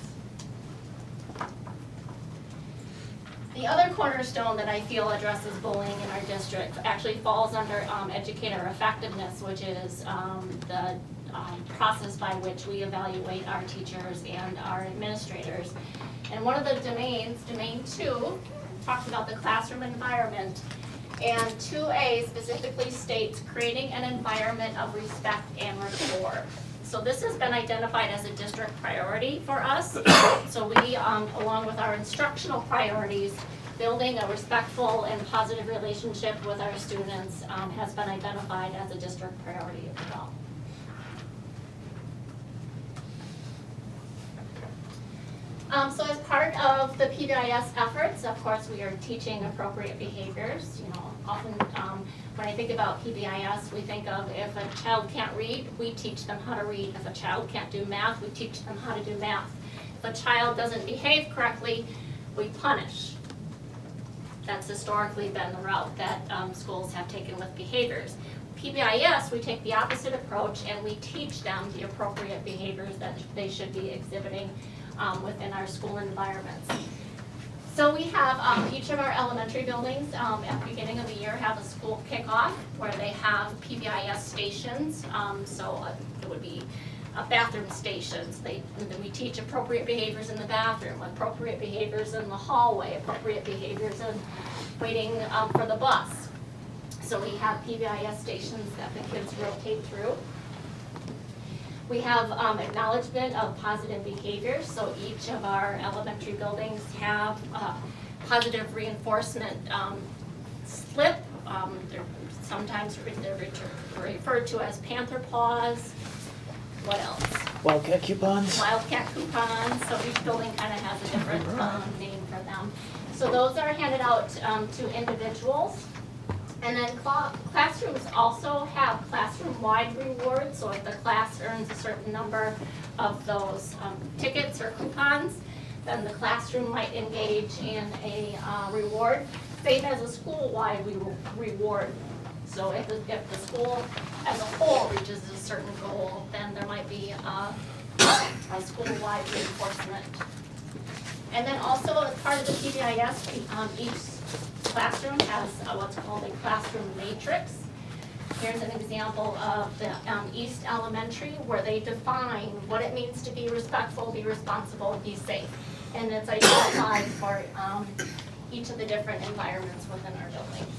P: The other cornerstone that I feel addresses bullying in our district actually falls under educator effectiveness, which is the process by which we evaluate our teachers and our administrators. And one of the domains, domain 2, talks about the classroom environment. And 2A specifically states creating an environment of respect and rapport. So this has been identified as a district priority for us. So we, along with our instructional priorities, building a respectful and positive relationship with our students has been identified as a district priority as well. So as part of the PBIS efforts, of course, we are teaching appropriate behaviors. You know, often when I think about PBIS, we think of if a child can't read, we teach them how to read. If a child can't do math, we teach them how to do math. If a child doesn't behave correctly, we punish. That's historically been the route that schools have taken with behaviors. PBIS, we take the opposite approach and we teach them the appropriate behaviors that they should be exhibiting within our school environments. So we have each of our elementary buildings at the beginning of the year have a school kickoff where they have PBIS stations. It would be bathroom stations. And then we teach appropriate behaviors in the bathroom, appropriate behaviors in the hallway, appropriate behaviors in waiting for the bus. So we have PBIS stations that the kids rotate through. We have acknowledgement of positive behaviors, so each of our elementary buildings have positive reinforcement slip. Sometimes they're referred to as panther paws. What else?
A: Wildcat coupons?
P: Wildcat coupons, so each building kind of has a different name for them. So those are handed out to individuals. And then classrooms also have classroom-wide rewards, so if the class earns a certain number of those tickets or coupons, then the classroom might engage in a reward, same as a school-wide reward. So if the school as a whole reaches a certain goal, then there might be a school-wide reinforcement. And then also as part of the PBIS, each classroom has what's called a classroom matrix. Here's an example of the East Elementary where they define what it means to be respectful, be responsible, be safe. And it's identified for each of the different environments within our buildings.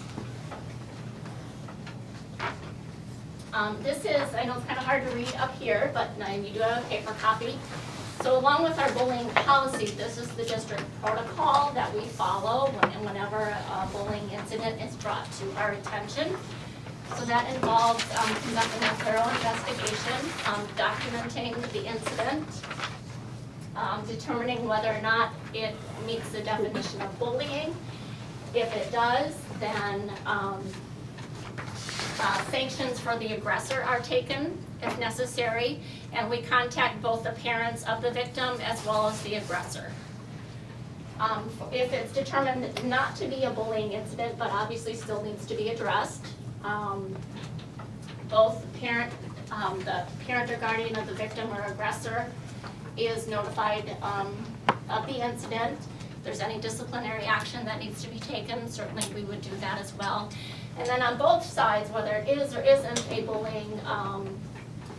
P: This is, I know it's kind of hard to read up here, but you do have a paper copy. So along with our bullying policy, this is the district protocol that we follow whenever a bullying incident is brought to our attention. So that involves conducting a thorough investigation, documenting the incident, determining whether or not it meets the definition of bullying. If it does, then sanctions for the aggressor are taken if necessary, and we contact both the parents of the victim as well as the aggressor. If it's determined not to be a bullying incident, but obviously still needs to be addressed, both the parent or guardian of the victim or aggressor is notified of the incident. If there's any disciplinary action that needs to be taken, certainly we would do that as well. And then on both sides, whether it is or isn't a bullying,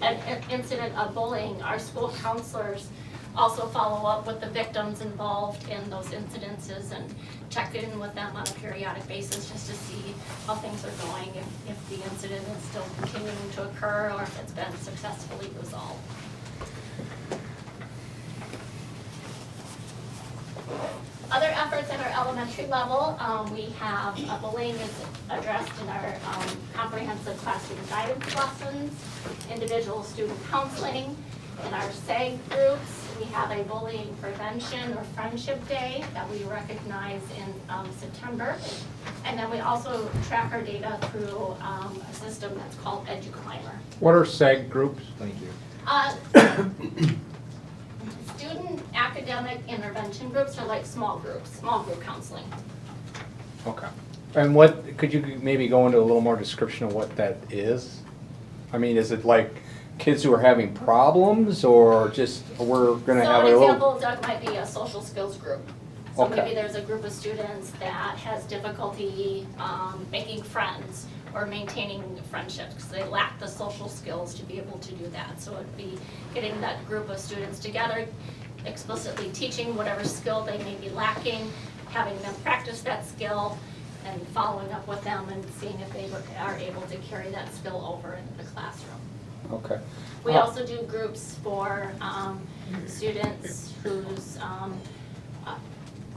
P: an incident of bullying, our school counselors also follow up with the victims involved in those incidences and check in with them on a periodic basis just to see how things are going, if the incident is still continuing to occur or if it's been successfully resolved. Other efforts at our elementary level, we have bullying is addressed in our comprehensive classroom guidance lessons, individual student counseling, in our SAG groups. We have a bullying prevention or friendship day that we recognize in September. And then we also track our data through a system that's called EduClimber.
C: What are SAG groups? Thank you.
P: Student academic intervention groups are like small group counseling.
C: Okay. And what, could you maybe go into a little more description of what that is? I mean, is it like kids who are having problems or just we're going to have a
P: So an
C: little...
P: example of that might be a social skills group. So
C: Okay.
P: maybe there's a group of students that has difficulty making friends or maintaining friendships because they lack the social skills to be able to do that. So it'd be getting that group of students together, explicitly teaching whatever skill they may be lacking, having them practice that skill, and following up with them and seeing if they are able to carry that skill over into the classroom.
C: Okay.
P: We also do groups for students whose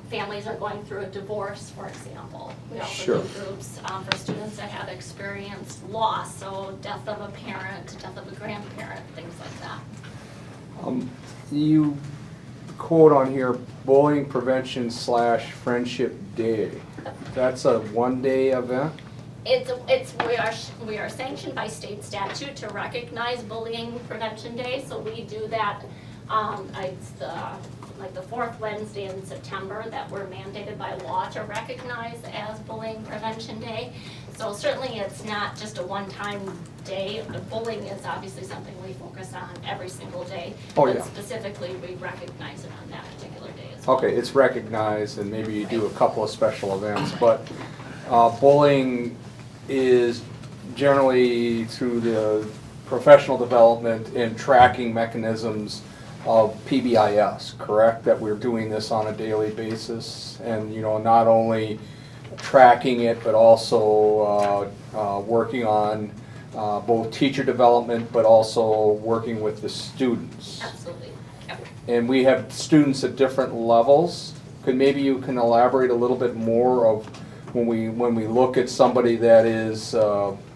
P: families are going through a divorce, for example. We also
C: Sure.
P: do groups for students that have experienced loss, so death of a parent, death of a grandparent, things like that.
C: You quote on here, bullying prevention / friendship day. That's a one-day event?
P: We are sanctioned by state statute to recognize Bullying Prevention Day, so we do that, it's the fourth Wednesday in September that we're mandated by law to recognize as Bullying Prevention Day. So certainly it's not just a one-time day. Bullying is obviously something we focus on every single day.
C: Oh,
P: But
C: yeah.
P: specifically, we recognize it on that particular day as well.
C: Okay, it's recognized and maybe you do a couple of special events, but bullying is generally through the professional development and tracking mechanisms of PBIS, correct? That we're doing this on a daily basis and, not only tracking it, but also working on both teacher development, but also working with the students.
P: Absolutely. Yep.
C: And we have students at different levels. Maybe you can elaborate a little bit more of when we look at somebody that is,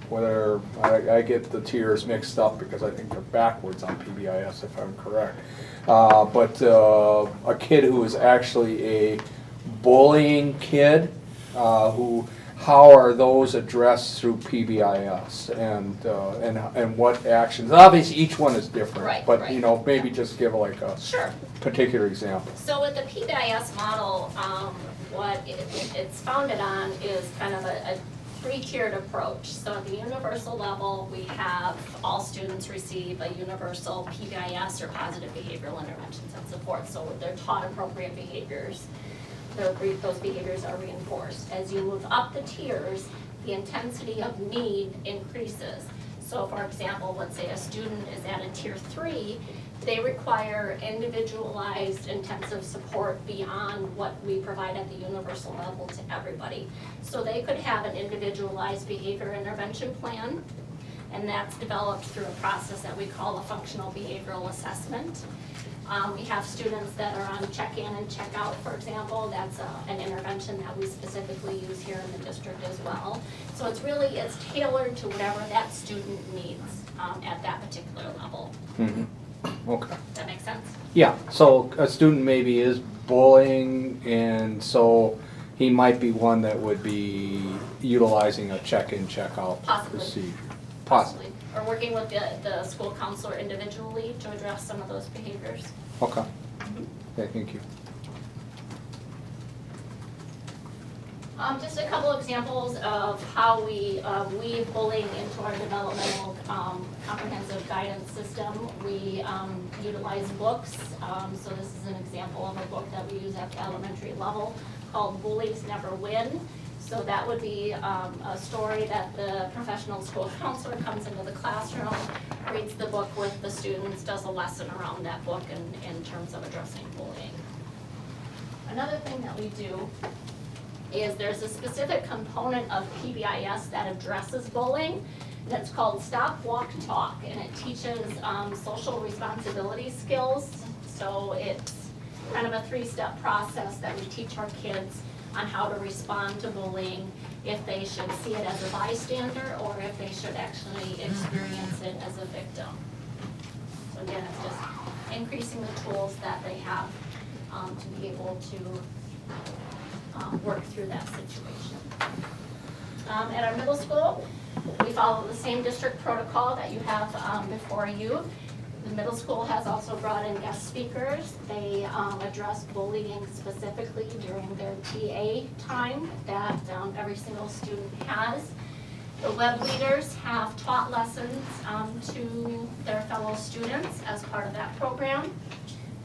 C: whether, I get the tiers mixed up because I think they're backwards on PBIS if I'm correct. But a kid who is actually a bullying kid, how are those addressed through PBIS and what actions? Obviously, each one is different.
P: Right,
C: But,
P: right.
C: maybe just give like a
P: Sure.
C: particular example.
P: So with the PBIS model, what it's founded on is kind of a three-tiered approach. So at the universal level, we have all students receive a universal PBIS or positive behavioral interventions and support. So they're taught appropriate behaviors. Those behaviors are reinforced. As you move up the tiers, the intensity of need increases. So for example, let's say a student is at a tier 3, they require individualized intensive support beyond what we provide at the universal level to everybody. So they could have an individualized behavior intervention plan, and that's developed through a process that we call a functional behavioral assessment. We have students that are on check-in and check-out, for example. That's an intervention that we specifically use here in the district as well. So it's tailored to whatever that student needs at that particular level.
C: Mm-hmm. Okay.
P: Does that make sense?
C: Yeah, so a student maybe is bullying, and so he might be one that would be utilizing a check-in, check-out
P: Possibly.
C: procedure.
P: Possibly. Or working with the school counselor individually to address some of those behaviors.
C: Okay. Okay, thank you.
P: Just a couple examples of how we weave bullying into our developmental comprehensive guidance system. We utilize books. So this is an example of a book that we use at the elementary level called Bullies Never Win. So that would be a story that the professional school counselor comes into the classroom, reads the book with the students, does a lesson around that book in terms of addressing bullying. Another thing that we do is there's a specific component of PBIS that addresses bullying. That's called Stop, Walk, Talk, and it teaches social responsibility skills. So it's kind of a 3-step process that we teach our kids on how to respond to bullying, if they should see it as a bystander or if they should actually experience it as a victim. So again, it's just increasing the tools that they have to be able to work through that situation. At our middle school, we follow the same district protocol that you have before you. The middle school has also brought in guest speakers. They address bullying specifically during their TA time that every single student has. The web leaders have taught lessons to their fellow students as part of that program.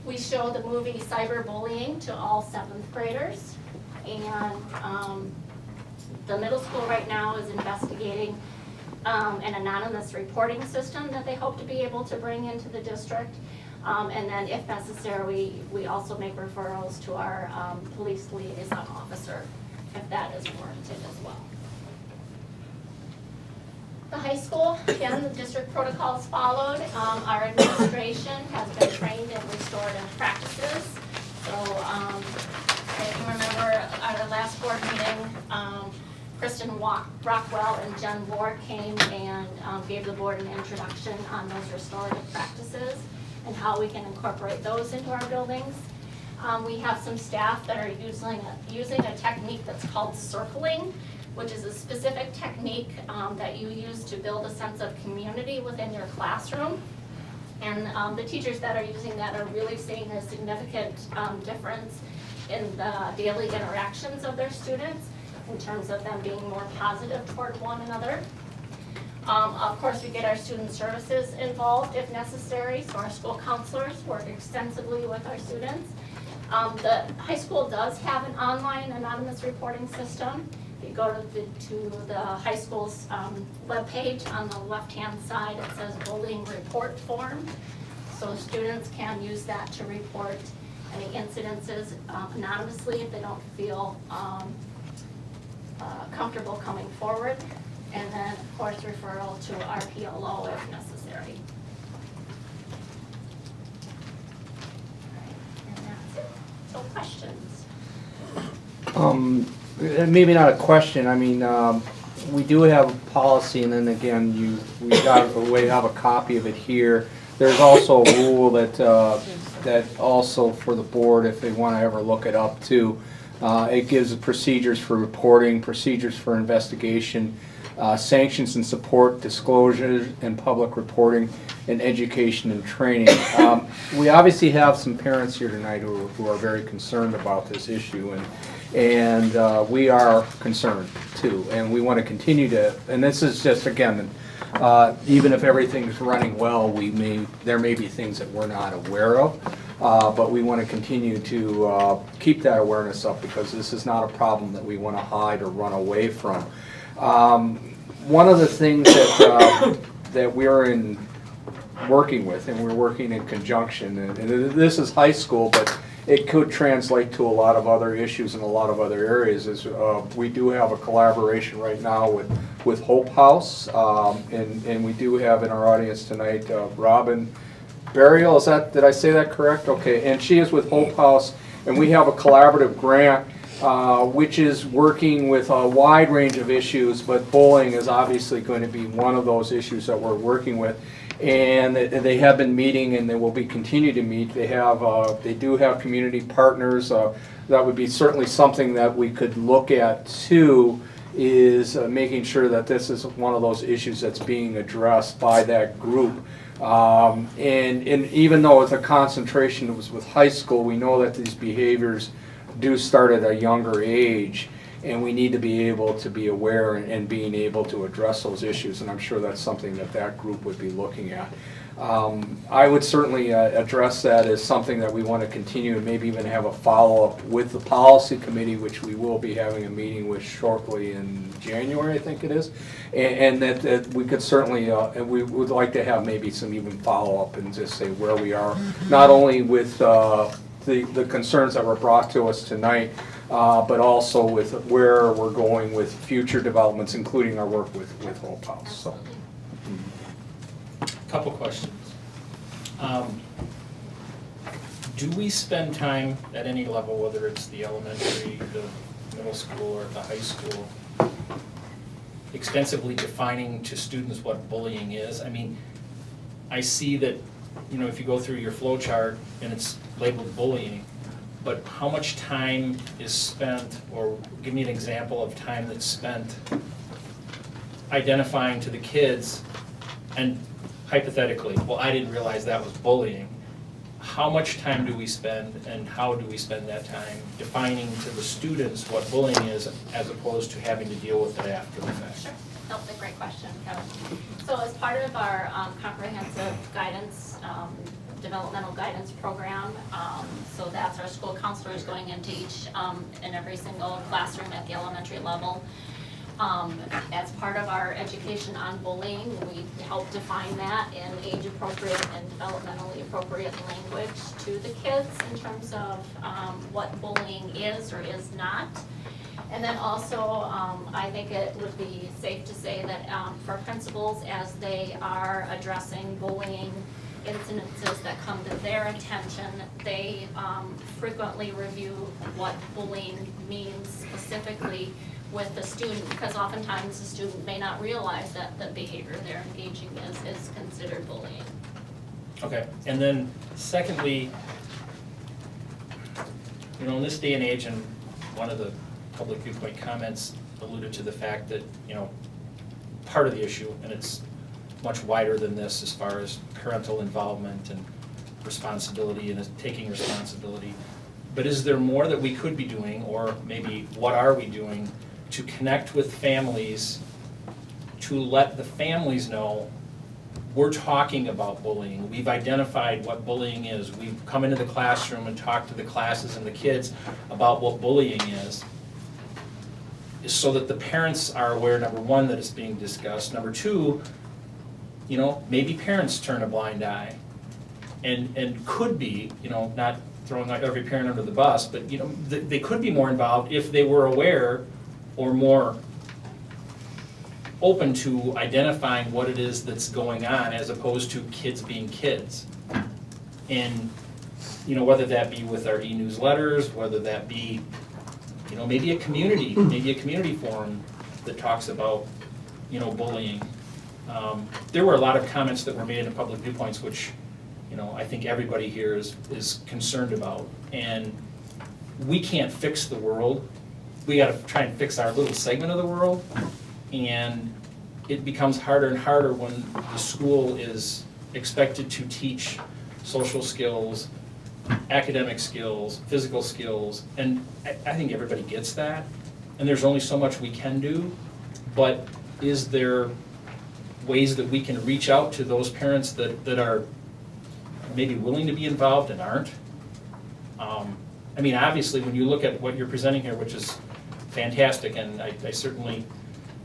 P: We show the movie Cyberbullying to all 7th graders. And the middle school right now is investigating an anonymous reporting system that they hope to be able to bring into the district. And then if necessary, we also make referrals to our police liaison officer if that is warranted as well. The high school, again, the district protocols followed. Our administration has been trained in restorative practices. So if you remember at our last board meeting, Kristen Rockwell and Jen Moore came and gave the board an introduction on those restorative practices and how we can incorporate those into our buildings. We have some staff that are using a technique that's called circling, which is a specific technique that you use to build a sense of community within your classroom. And the teachers that are using that are really seeing a significant difference in the daily interactions of their students in terms of them being more positive toward one another. Of course, we get our student services involved if necessary, so our school counselors work extensively with our students. The high school does have an online anonymous reporting system. If you go to the high school's webpage, on the left-hand side, it says bullying report form. So students can use that to report any incidences anonymously if they don't feel comfortable coming forward. And then, of course, referral to our PLO if necessary. And that's it. So questions?
C: Maybe not a question, I mean, we do have a policy, and then again, we have a copy of it here. There's also a rule that also for the board, if they want to ever look it up too, it gives procedures for reporting, procedures for investigation, sanctions and support, disclosures and public reporting, and education and training. We obviously have some parents here tonight who are very concerned about this issue, and we are concerned too, and we want to continue to, and this is just, again, even if everything's running well, there may be things that we're not aware of, but we want to continue to keep that awareness up, because this is not a problem that we want to hide or run away from. One of the things that we're working with, and we're working in conjunction, and this is high school, but it could translate to a lot of other issues in a lot of other areas, is we do have a collaboration right now with Hope House, and we do have in our audience tonight Robin Burial, did I say that correct? Okay, and she is with Hope House, and we have a collaborative grant which is working with a wide range of issues, but bullying is obviously going to be one of those issues that we're working with. And they have been meeting, and they will be continue to meet. They do have community partners. That would be certainly something that we could look at too, is making sure that this is one of those issues that's being addressed by that group. And even though it's a concentration was with high school, we know that these behaviors do start at a younger age, and we need to be able to be aware and being able to address those issues, and I'm sure that's something that group would be looking at. I would certainly address that as something that we want to continue, and maybe even have a follow-up with the policy committee, which we will be having a meeting with shortly in January, I think it is, and that we could certainly, and we would like to have maybe some even follow-up and just say where we are, not only with the concerns that were brought to us tonight, but also with where we're going with future developments, including our work with Hope House. So.
A: Couple questions. Do we spend time at any level, whether it's the elementary, the middle school, or the high school, extensively defining to students what bullying is? I mean, I see that, if you go through your flow chart and it's labeled bullying, but how much time is spent, or give me an example of time that's spent identifying to the kids, and hypothetically, well, I didn't realize that was bullying. How much time do we spend, and how do we spend that time defining to the students what bullying is, as opposed to having to deal with it after the fact?
P: Sure. That's a great question, Kevin. So as part of our comprehensive guidance developmental guidance program. So that's our school counselors going into each and every single classroom at the elementary level. As part of our education on bullying, we help define that in age-appropriate and developmentally appropriate language to the kids in terms of what bullying is or is not. And then also, I think it would be safe to say that for principals, as they are addressing bullying incidences that come to their attention, they frequently review what bullying means specifically with the student, because oftentimes the student may not realize that the behavior they're engaging is considered bullying.
A: Okay, and then secondly, you know, in this day and age, and one of the public viewpoint comments alluded to the fact that, you know, part of the issue, and it's much wider than this as far as parental involvement and responsibility and taking responsibility, but is there more that we could be doing, or maybe what are we doing to connect with families, to let the families know we're talking about bullying. We've identified what bullying is. We've come into the classroom and talked to the classes and the kids about what bullying is so that the parents are aware, number one, that it's being discussed. Number two, you know, maybe parents turn a blind eye and could be, you know, not throwing every parent under the bus, but, you know, they could be more involved if they were aware or more open to identifying what it is that's going on as opposed to kids being kids. And, you know, whether that be with our e-newsletters, whether that be, you know, maybe a community forum that talks about, you know, bullying. There were a lot of comments that were made in the public viewpoints which, you know, I think everybody here is concerned about. And we can't fix the world. We gotta try and fix our little segment of the world, and it becomes harder and harder when the school is expected to teach social skills, academic skills, physical skills, and I think everybody gets that, and there's only so much we can do, but is there ways that we can reach out to those parents that are maybe willing to be involved and aren't? I mean, obviously, when you look at what you're presenting here, which is fantastic, and I certainly,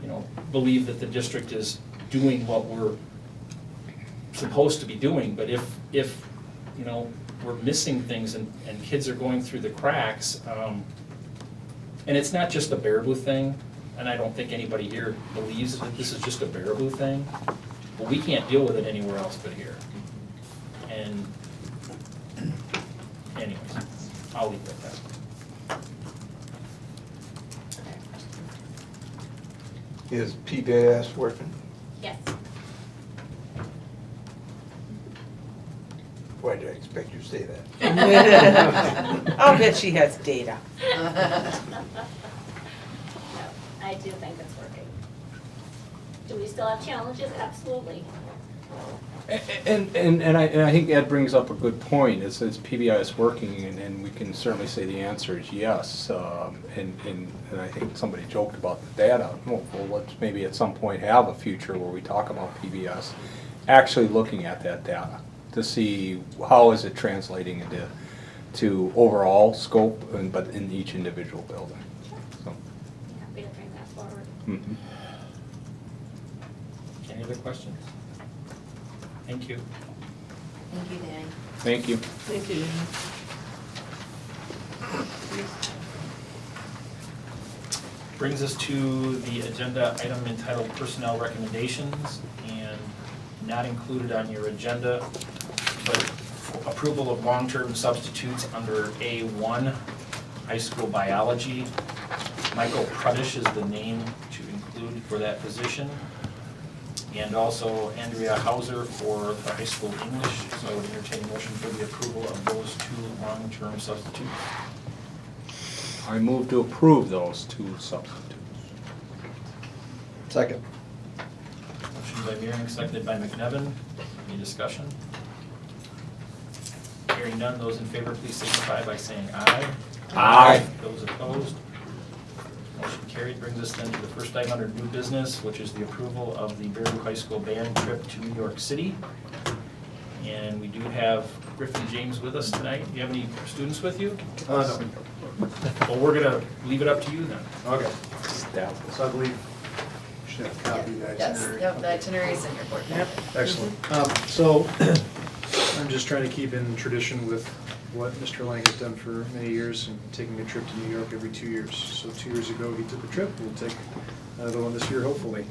A: you know, believe that the district is doing what we're supposed to be doing, but if you know, we're missing things and kids are going through the cracks, and it's not just a Baraboo thing, and I don't think anybody here believes that this is just a Baraboo thing, but we can't deal with it anywhere else but here. And anyways, I'll leave it at that.
Q: Is PBS working?
P: Yes.
Q: Why did I expect you to say that?
N: I'll bet she has data.
P: No, I do think it's working. Do we still have challenges? Absolutely.
C: And I think Ed brings up a good point, is PBIS working, and we can certainly say the answer is yes. And I think somebody joked about the data. Well, let's maybe at some point have a future where we talk about PBS actually looking at that data to see how is it translating to overall scope, but in each individual building. So.
P: Happy to bring that forward.
C: Mm-hmm.
A: Any other questions? Thank you.
D: Thank you, Danny.
C: Thank you.
N: Thank you.
A: Brings us to the agenda item entitled Personnel Recommendations, and not included on your agenda, but approval of long-term substitutes under A1, high school biology. Michael Prutish is the name to include for that position. And also Andrea Hauser for the high school English. So I would entertain a motion for the approval of those two long-term substitutes.
C: I move to approve those two substitutes.
H: Second.
A: Motion by Meering, seconded by McNevin. Any discussion? Hearing none, those in favor please signify by saying aye.
C: Aye.
A: Those opposed? Motion carried. Brings us then to the first item under new business, which is the approval of the Baraboo High School band trip to New York City. And we do have Griffin James with us tonight. Do you have any students with you?
R: No.
A: Well, we're gonna leave it up to you then.
R: Okay. So I believe we should have a copy of the itinerary.
S: Yep, the itinerary is in your board. Yep.
R: Excellent. So I'm just trying to keep in tradition with what Mr. Lang has done for many years and taking a trip to New York every 2 years. So 2 years ago, he took a trip. We'll take another one this year, hopefully.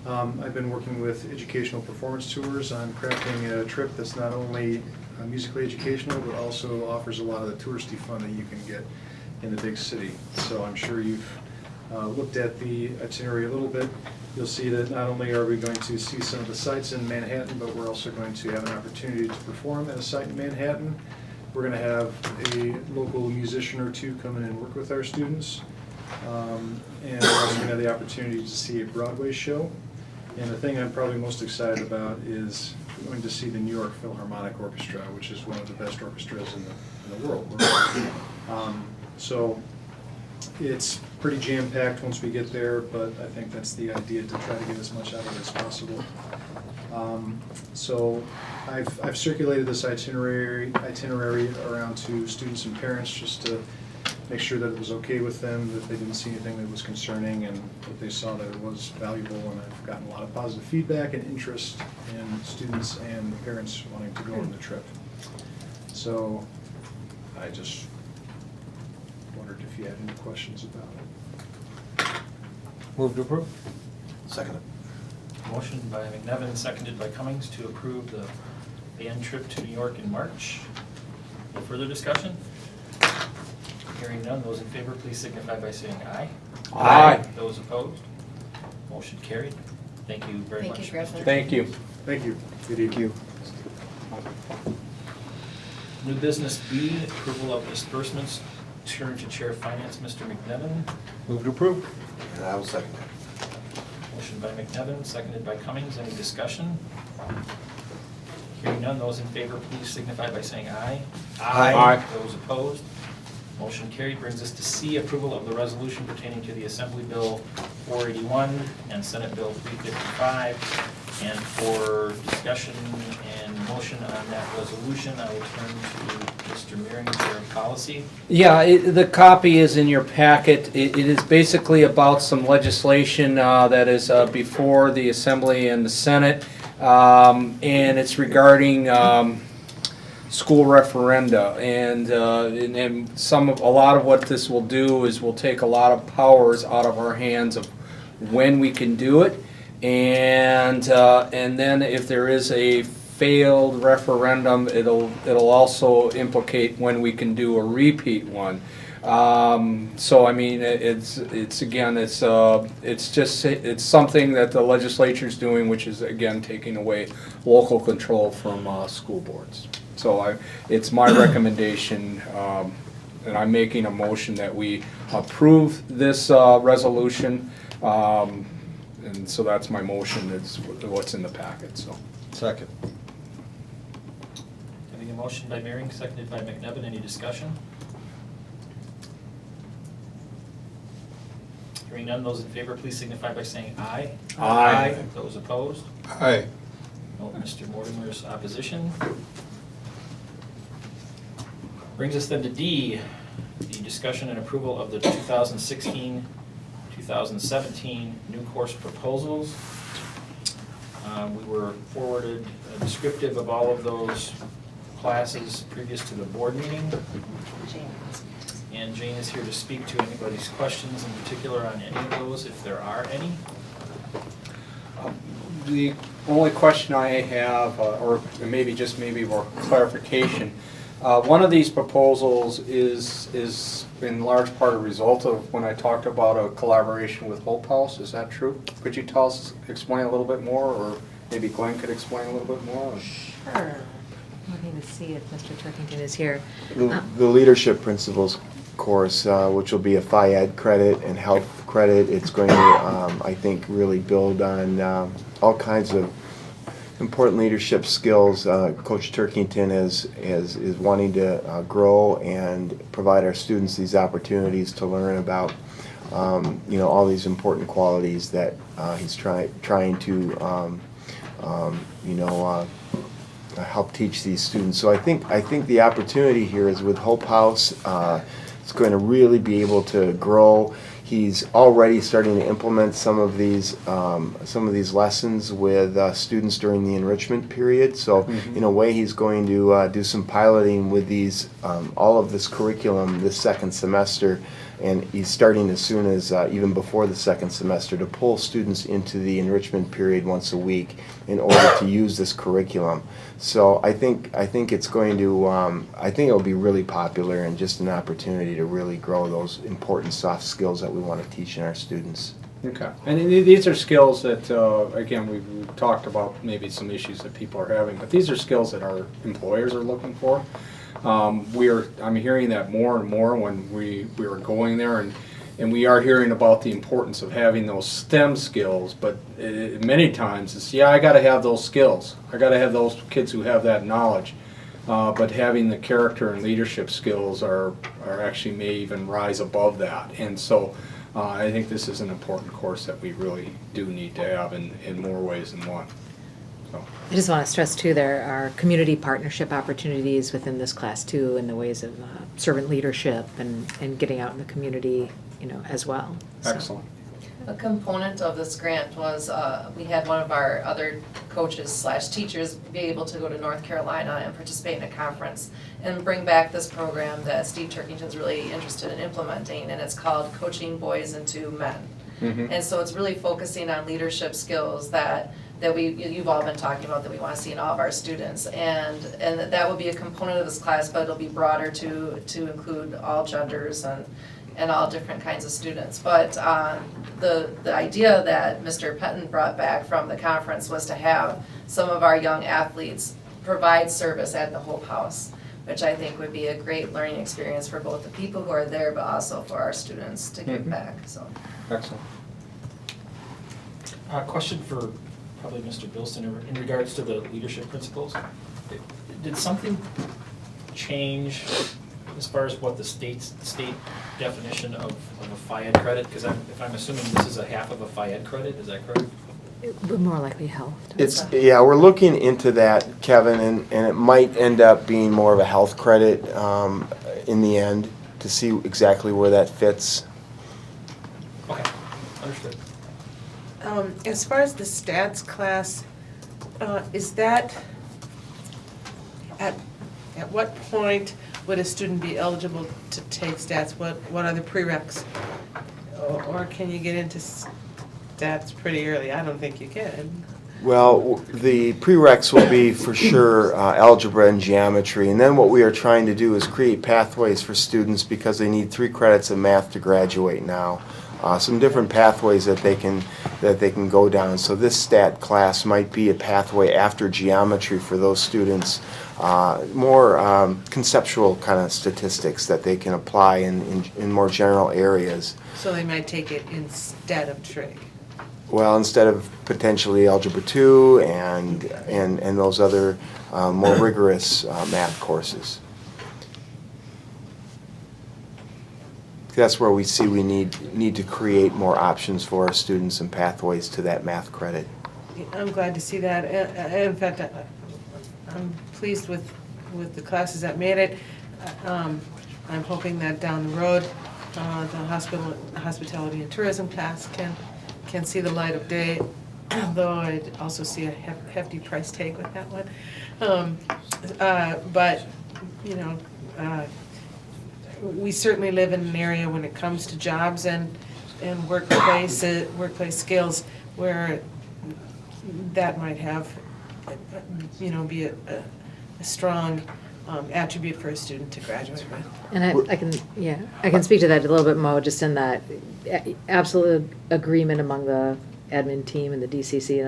R: I've been working with Educational Performance Tours on crafting a trip that's not only musically educational, but also offers a lot of the touristy fun that you can get in the big city. So I'm sure you've looked at the itinerary a little bit. You'll see that not only are we going to see some of the sites in Manhattan, but we're also going to have an opportunity to perform at a site in Manhattan. We're going to have a local musician or two come in and work with our students. And we're also going to have the opportunity to see a Broadway show. And the thing I'm probably most excited about is going to see the New York Philharmonic Orchestra, which is one of the best orchestras in the world. So it's pretty jam-packed once we get there, but I think that's the idea, to try to get as much out of it as possible. So I've circulated this itinerary around to students and parents just to make sure that it was okay with them, that they didn't see anything that was concerning, and that they saw that it was valuable. And I've gotten a lot of positive feedback and interest in students and parents wanting to go on the trip. So I just wondered if you had any questions about it.
O: Move to approve. Second.
A: Motion by McNevin, seconded by Cummings to approve the band trip to New York in March. Any further discussion? Hearing none, those in favor, please signify by saying aye.
C: Aye.
A: Those opposed? Motion carried. Thank you very much.
S: Thank you, Griffin.
C: Thank you.
R: Thank you. Good evening.
A: New business B, approval of disbursements. Turn to Chair of Finance, Mr. McNevin.
O: Move to approve. And I will second that.
A: Motion by McNevin, seconded by Cummings. Any discussion? Hearing none, those in favor, please signify by saying aye.
C: Aye.
A: Those opposed? Motion carried. Brings us to C, approval of the resolution pertaining to the Assembly Bill 481 and Senate Bill 355. And for discussion and motion on that resolution, I will turn to Mr. Mearing, Chair of Policy.
C: Yeah, the copy is in your packet. It is basically about some legislation that is before the Assembly and the Senate, and it's regarding school referenda. And a lot of what this will do is will take a lot of powers out of our hands of when we can do it, and then if there is a failed referendum, it'll also implicate when we can do a repeat one. So I mean, it's something that the legislature's doing, which is again taking away local control from school boards. So it's my recommendation, and I'm making a motion that we approve this resolution. And so that's my motion. It's what's in the packet. So.
O: Second.
A: Having a motion by Mearing, seconded by McNevin. Any discussion? Hearing none, those in favor, please signify by saying aye.
C: Aye.
A: Those opposed?
O: Aye.
A: Note Mr. Mortimer's opposition. Brings us then to D, the discussion and approval of the 2016-2017 new course proposals. We were forwarded a descriptive of all of those classes previous to the board meeting. And Jane is here to speak to anybody's questions in particular on any of those, if there are any.
C: The only question I have, or maybe more clarification, one of these proposals is in large part a result of when I talked about a collaboration with Hope House. Is that true? Could you explain a little bit more, or maybe Glenn could explain a little bit more?
S: Sure. Looking to see if Mr. Turkington is here.
T: The Leadership Principles course, which will be a Phi-Ed credit and health credit, it's going to, I think, really build on all kinds of important leadership skills. Coach Turkington is wanting to grow and provide our students these opportunities to learn about all these important qualities that he's trying to help teach these students. So I think the opportunity here is with Hope House, it's going to really be able to grow. He's already starting to implement some of these lessons with students during the enrichment period. So in a way, he's going to do some piloting with these all of this curriculum this second semester, and he's starting as soon as even before the second semester to pull students into the enrichment period once a week in order to use this curriculum. So I think it's going to I think it'll be really popular and just an opportunity to really grow those important soft skills that we want to teach in our students.
C: Okay, and these are skills that, again, we've talked about maybe some issues that people are having, but these are skills that our employers are looking for. I'm hearing that more and more when we are going there, and we are hearing about the importance of having those STEM skills, but many times it's, yeah, I got to have those skills. I got to have those kids who have that knowledge. But having the character and leadership skills are actually may even rise above that. And so I think this is an important course that we really do need to have in more ways than one. So.
S: I just want to stress too, there are community partnership opportunities within this class too, in the ways of servant leadership and getting out in the community, as well. So.
C: Excellent.
M: A component of this grant was we had one of our other coaches / teachers be able to go to North Carolina and participate in a conference and bring back this program that Steve Turkington's really interested in implementing, and it's called Coaching Boys into Men.
C: Mm-hmm.
M: And so it's really focusing on leadership skills that you've all been talking about that we want to see in all of our students, and that will be a component of this class, but it'll be broader to include all genders and all different kinds of students. But the idea that Mr. Pettin brought back from the conference was to have some of our young athletes provide service at the Hope House, which I think would be a great learning experience for both the people who are there, but also for our students to give back. So.
C: Excellent.
A: Question for probably Mr. Bilston in regards to the leadership principles. Did something change as far as what the state definition of a FIED credit? Because if I'm assuming this is a half of a FIED credit, is that correct?
S: It would more likely health.
T: Yeah, we're looking into that, Kevin, and it might end up being more of a health credit in the end to see exactly where that fits.
A: Okay, understood.
N: As far as the stats class, is that, at what point would a student be eligible to take stats? What are the prereqs? Or can you get into stats pretty early? I don't think you can.
T: Well, the prereqs will be for sure algebra and geometry, and then what we are trying to do is create pathways for students because they need 3 credits of math to graduate now. Some different pathways that they can go down. So this stat class might be a pathway after geometry for those students. More conceptual kind of statistics that they can apply in more general areas.
N: So they might take it instead of trig.
T: Well, instead of potentially Algebra 2 and those other more rigorous math courses. That's where we see we need to create more options for our students and pathways to that math credit.
N: I'm glad to see that. In fact, I'm pleased with the classes that made it. I'm hoping that down the road, the hospitality and tourism class can see the light of day, though I'd also see a hefty price tag with that one. But, we certainly live in an area when it comes to jobs and workplace skills where that might have, be a strong attribute for a student to graduate with.
S: And I can speak to that a little bit more, just in that absolute agreement among the admin team and the DCC,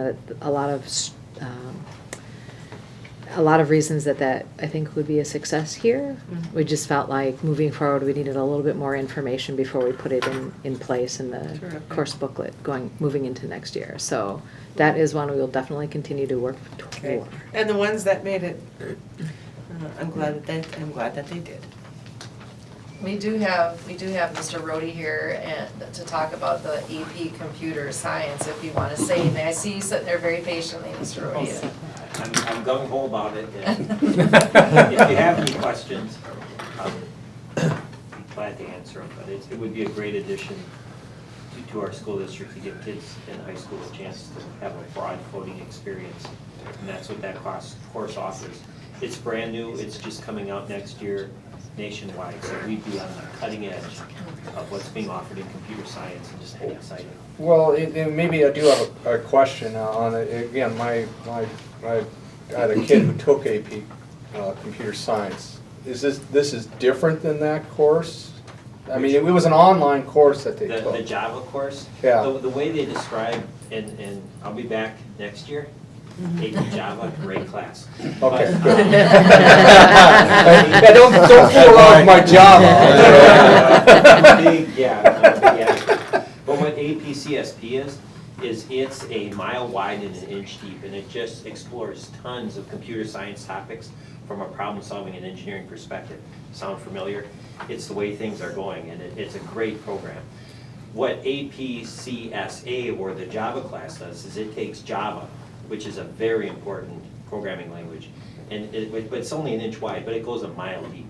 S: a lot of reasons that I think would be a success here.
N: Mm-hmm.
S: We just felt like moving forward, we needed a little bit more information before we put it in place in the
N: Terrific.
S: course booklet moving into next year. So that is one we will definitely continue to work
N: Okay.
S: toward.
N: And the ones that made it, I'm glad that they did.
M: We do have Mr. Rohde here and to talk about the AP Computer Science, if you want to say. May I see you sitting there very patiently, Mr. Rohde?
U: I'm gung-ho about it, and if you have any questions, be glad to answer them, but it would be a great addition to our school district to give kids in high school a chance to have a broad coding experience, and that's what that course offers. It's brand new, it's just coming out next year nationwide, so we'd be on the cutting edge of what's being offered in computer science, and just exciting.
C: Well, maybe I do have a question on it. Again, I had a kid who took AP computer science. This is different than that course? I mean, it was an online course that they took.
U: The Java course?
C: Yeah.
U: The way they describe, and I'll be back next year, AP Java, great class.
C: Okay, good. Yeah, don't fool around with my Java.
U: Yeah. But what AP CSP is it's a mile wide and an inch deep, and it just explores tons of computer science topics from a problem-solving and engineering perspective. Sound familiar? It's the way things are going, and it's a great program. What AP CSA, or the Java class, does is it takes Java, which is a very important programming language, and but it's only an inch wide, but it goes a mile deep,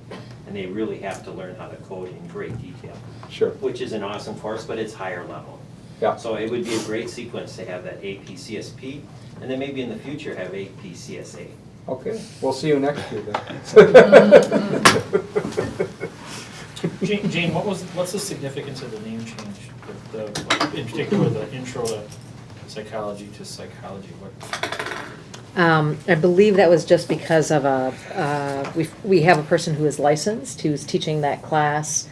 U: and they really have to learn how to code in great detail.
C: Sure.
U: Which is an awesome course, but it's higher level.
C: Yeah.
U: So it would be a great sequence to have that AP CSP, and then maybe in the future have AP CSA.
C: Okay, we'll see you next year then.
A: Jane, what's the significance of the name change? In particular, the intro to psychology to psychology.
S: I believe that was just because of we have a person who is licensed, who's teaching that class.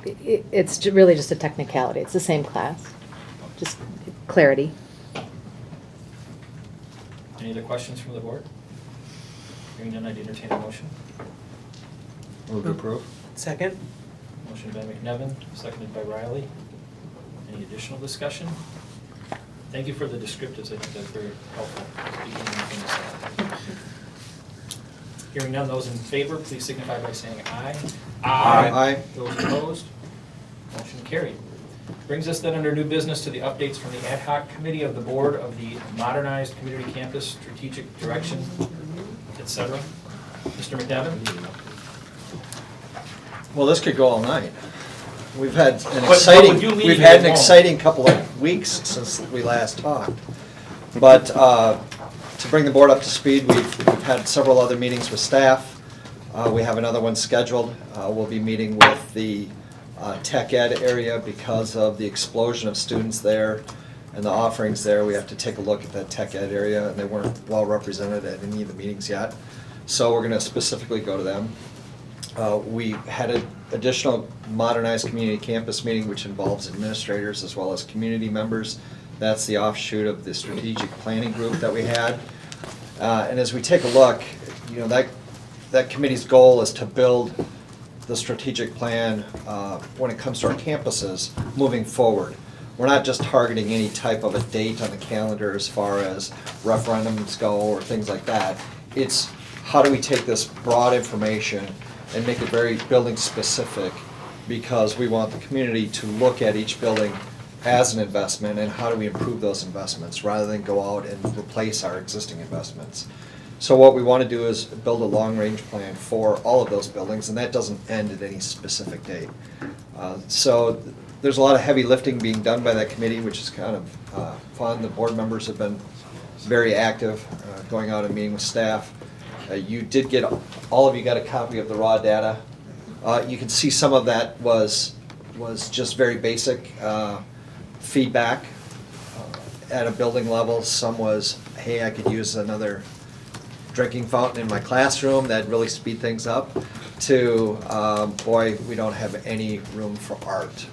S: It's really just a technicality. It's the same class, just clarity.
A: Any other questions from the board? Hearing none, I'd entertain a motion.
O: Move to approve.
N: Second?
A: Motion by McNevin, seconded by Riley. Any additional discussion? Thank you for the descriptives. I think that's very helpful. Speaking of things. Hearing none, those in favor, please signify by saying aye.
O: Aye.
A: Those opposed? Motion carried. Brings us then under new business to the updates from the ad hoc committee of the board of the modernized community campus strategic direction, etc. Mr. McNevin?
V: Well, this could go all night. We've had an
A: We've
V: had an exciting couple of weeks since we last talked. But to bring the board up to speed, we've had several other meetings with staff. We have another one scheduled. We'll be meeting with the tech ed area because of the explosion of students there and the offerings there. We have to take a look at that tech ed area, and they weren't well represented at any of the meetings yet. So we're going to specifically go to them. We had an additional modernized community campus meeting, which involves administrators as well as community members. That's the offshoot of the strategic planning group that we had. And as we take a look, you know, that committee's goal is to build the strategic plan when it comes to our campuses moving forward. We're not just targeting any type of a date on the calendar as far as referendums go or things like that. It's how do we take this broad information and make it very building specific, because we want the community to look at each building as an investment, and how do we improve those investments rather than go out and replace our existing investments. So what we want to do is build a long-range plan for all of those buildings, and that doesn't end at any specific date. So there's a lot of heavy lifting being done by that committee, which is kind of fun. The board members have been very active, going out and meeting with staff. You did get, all of you got a copy of the raw data. You can see some of that was just very basic feedback at a building level. Some was, hey, I could use another drinking fountain in my classroom. That'd really speed things up. To, boy, we don't have any room for art,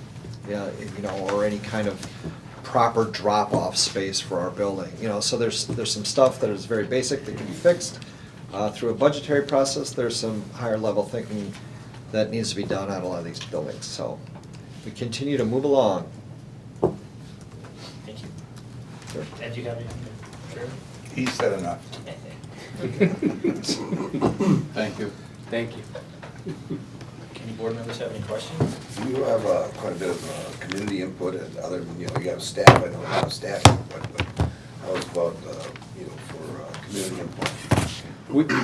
V: you know, or any kind of proper drop-off space for our building. You know, so there's some stuff that is very basic that can be fixed through a budgetary process. There's some higher level thinking that needs to be done on a lot of these buildings. So we continue to move along.
A: Thank you.
V: Sure.
A: Ed, do you have anything to share?
O: He said enough. Thank you.
C: Thank you.
A: Any board members have any questions?
Q: You have quite a bit of community input, and other than, you know, you have staff, I know a lot of staff input, but how about, you know, for community input?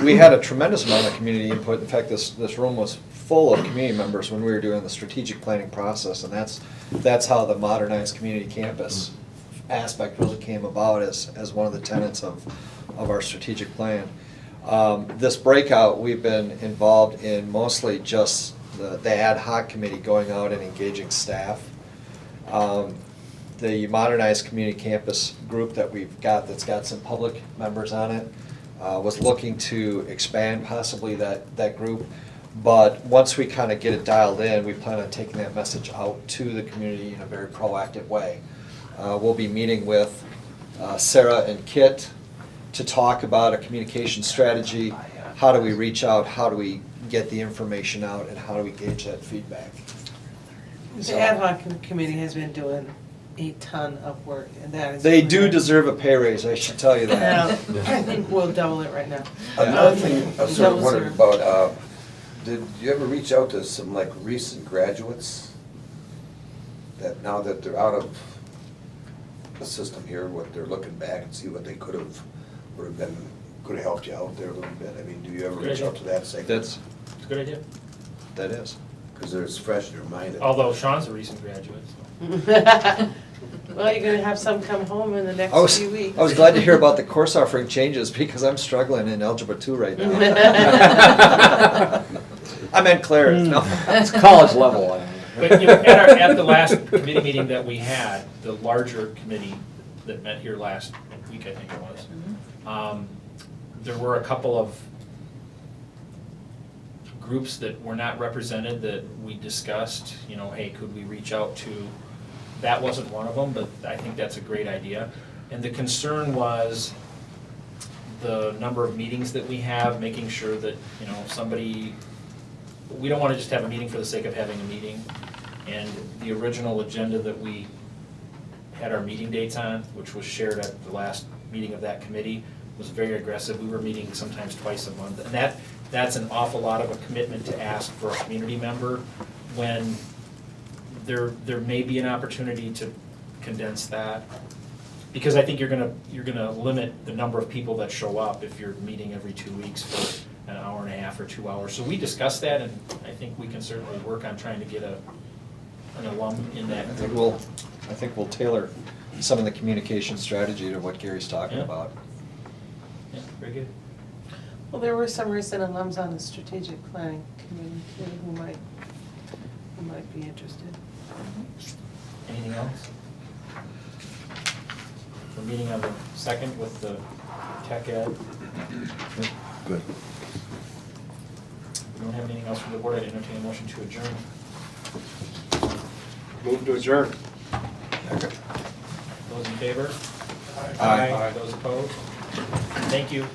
V: We had a tremendous amount of community input. In fact, this room was full of community members when we were doing the strategic planning process, and that's how the modernized community campus aspect really came about as one of the tenets of our strategic plan. This breakout, we've been involved in mostly just the ad hoc committee going out and engaging staff. The modernized community campus group that we've got, that's got some public members on it, was looking to expand possibly that group. But once we kind of get it dialed in, we plan on taking that message out to the community in a very proactive way. We'll be meeting with Sarah and Kit to talk about a communication strategy. How do we reach out? How do we get the information out? And how do we gauge that feedback?
N: The ad hoc committee has been doing a ton of work, and that is.
V: They do deserve a pay raise, I should tell you that.
N: I think we'll double it right now.
Q: Another thing I was sort of
N: Double
Q: wondering
N: zero.
Q: about, did you ever reach out to some like recent graduates that now that they're out of the system here, what they're looking back and see what they could have helped you out there a little bit? I mean, do you ever reach out to that segment?
V: That's,
A: It's a good idea.
V: that is.
Q: Because they're fresh in their mind.
A: Although Sean's a recent graduate, so.
N: Well, you're gonna have some come home in the next few weeks.
V: I was glad to hear about the course offering changes because I'm struggling in Algebra 2 right now. I meant Claire, no.
C: It's college level.
A: But, you know, at the last committee meeting that we had, the larger committee that met here last week, I think it was, there were a couple of groups that were not represented that we discussed, you know, hey, could we reach out to? That wasn't one of them, but I think that's a great idea. And the concern was the number of meetings that we have, making sure that, you know, somebody, we don't want to just have a meeting for the sake of having a meeting. And the original agenda that we had our meeting dates on, which was shared at the last meeting of that committee, was very aggressive. We were meeting sometimes twice a month. And that's an awful lot of a commitment to ask for a community member when there may be an opportunity to condense that. Because I think you're gonna limit the number of people that show up if you're meeting every 2 weeks for an hour and a half or 2 hours. So we discussed that, and I think we can certainly work on trying to get an alum in that.
V: I think we'll tailor some of the communication strategy to what Gary's talking about.
A: Yeah, very good.
N: Well, there were some recent alums on the strategic planning committee too who might be interested.
A: Anything else? We're meeting on the 2nd with the tech ed.
Q: Good.
A: We don't have anything else from the board. I'd entertain a motion to adjourn.
C: Move to adjourn.
A: Those in favor?
V: Aye.
A: Those opposed? Thank you.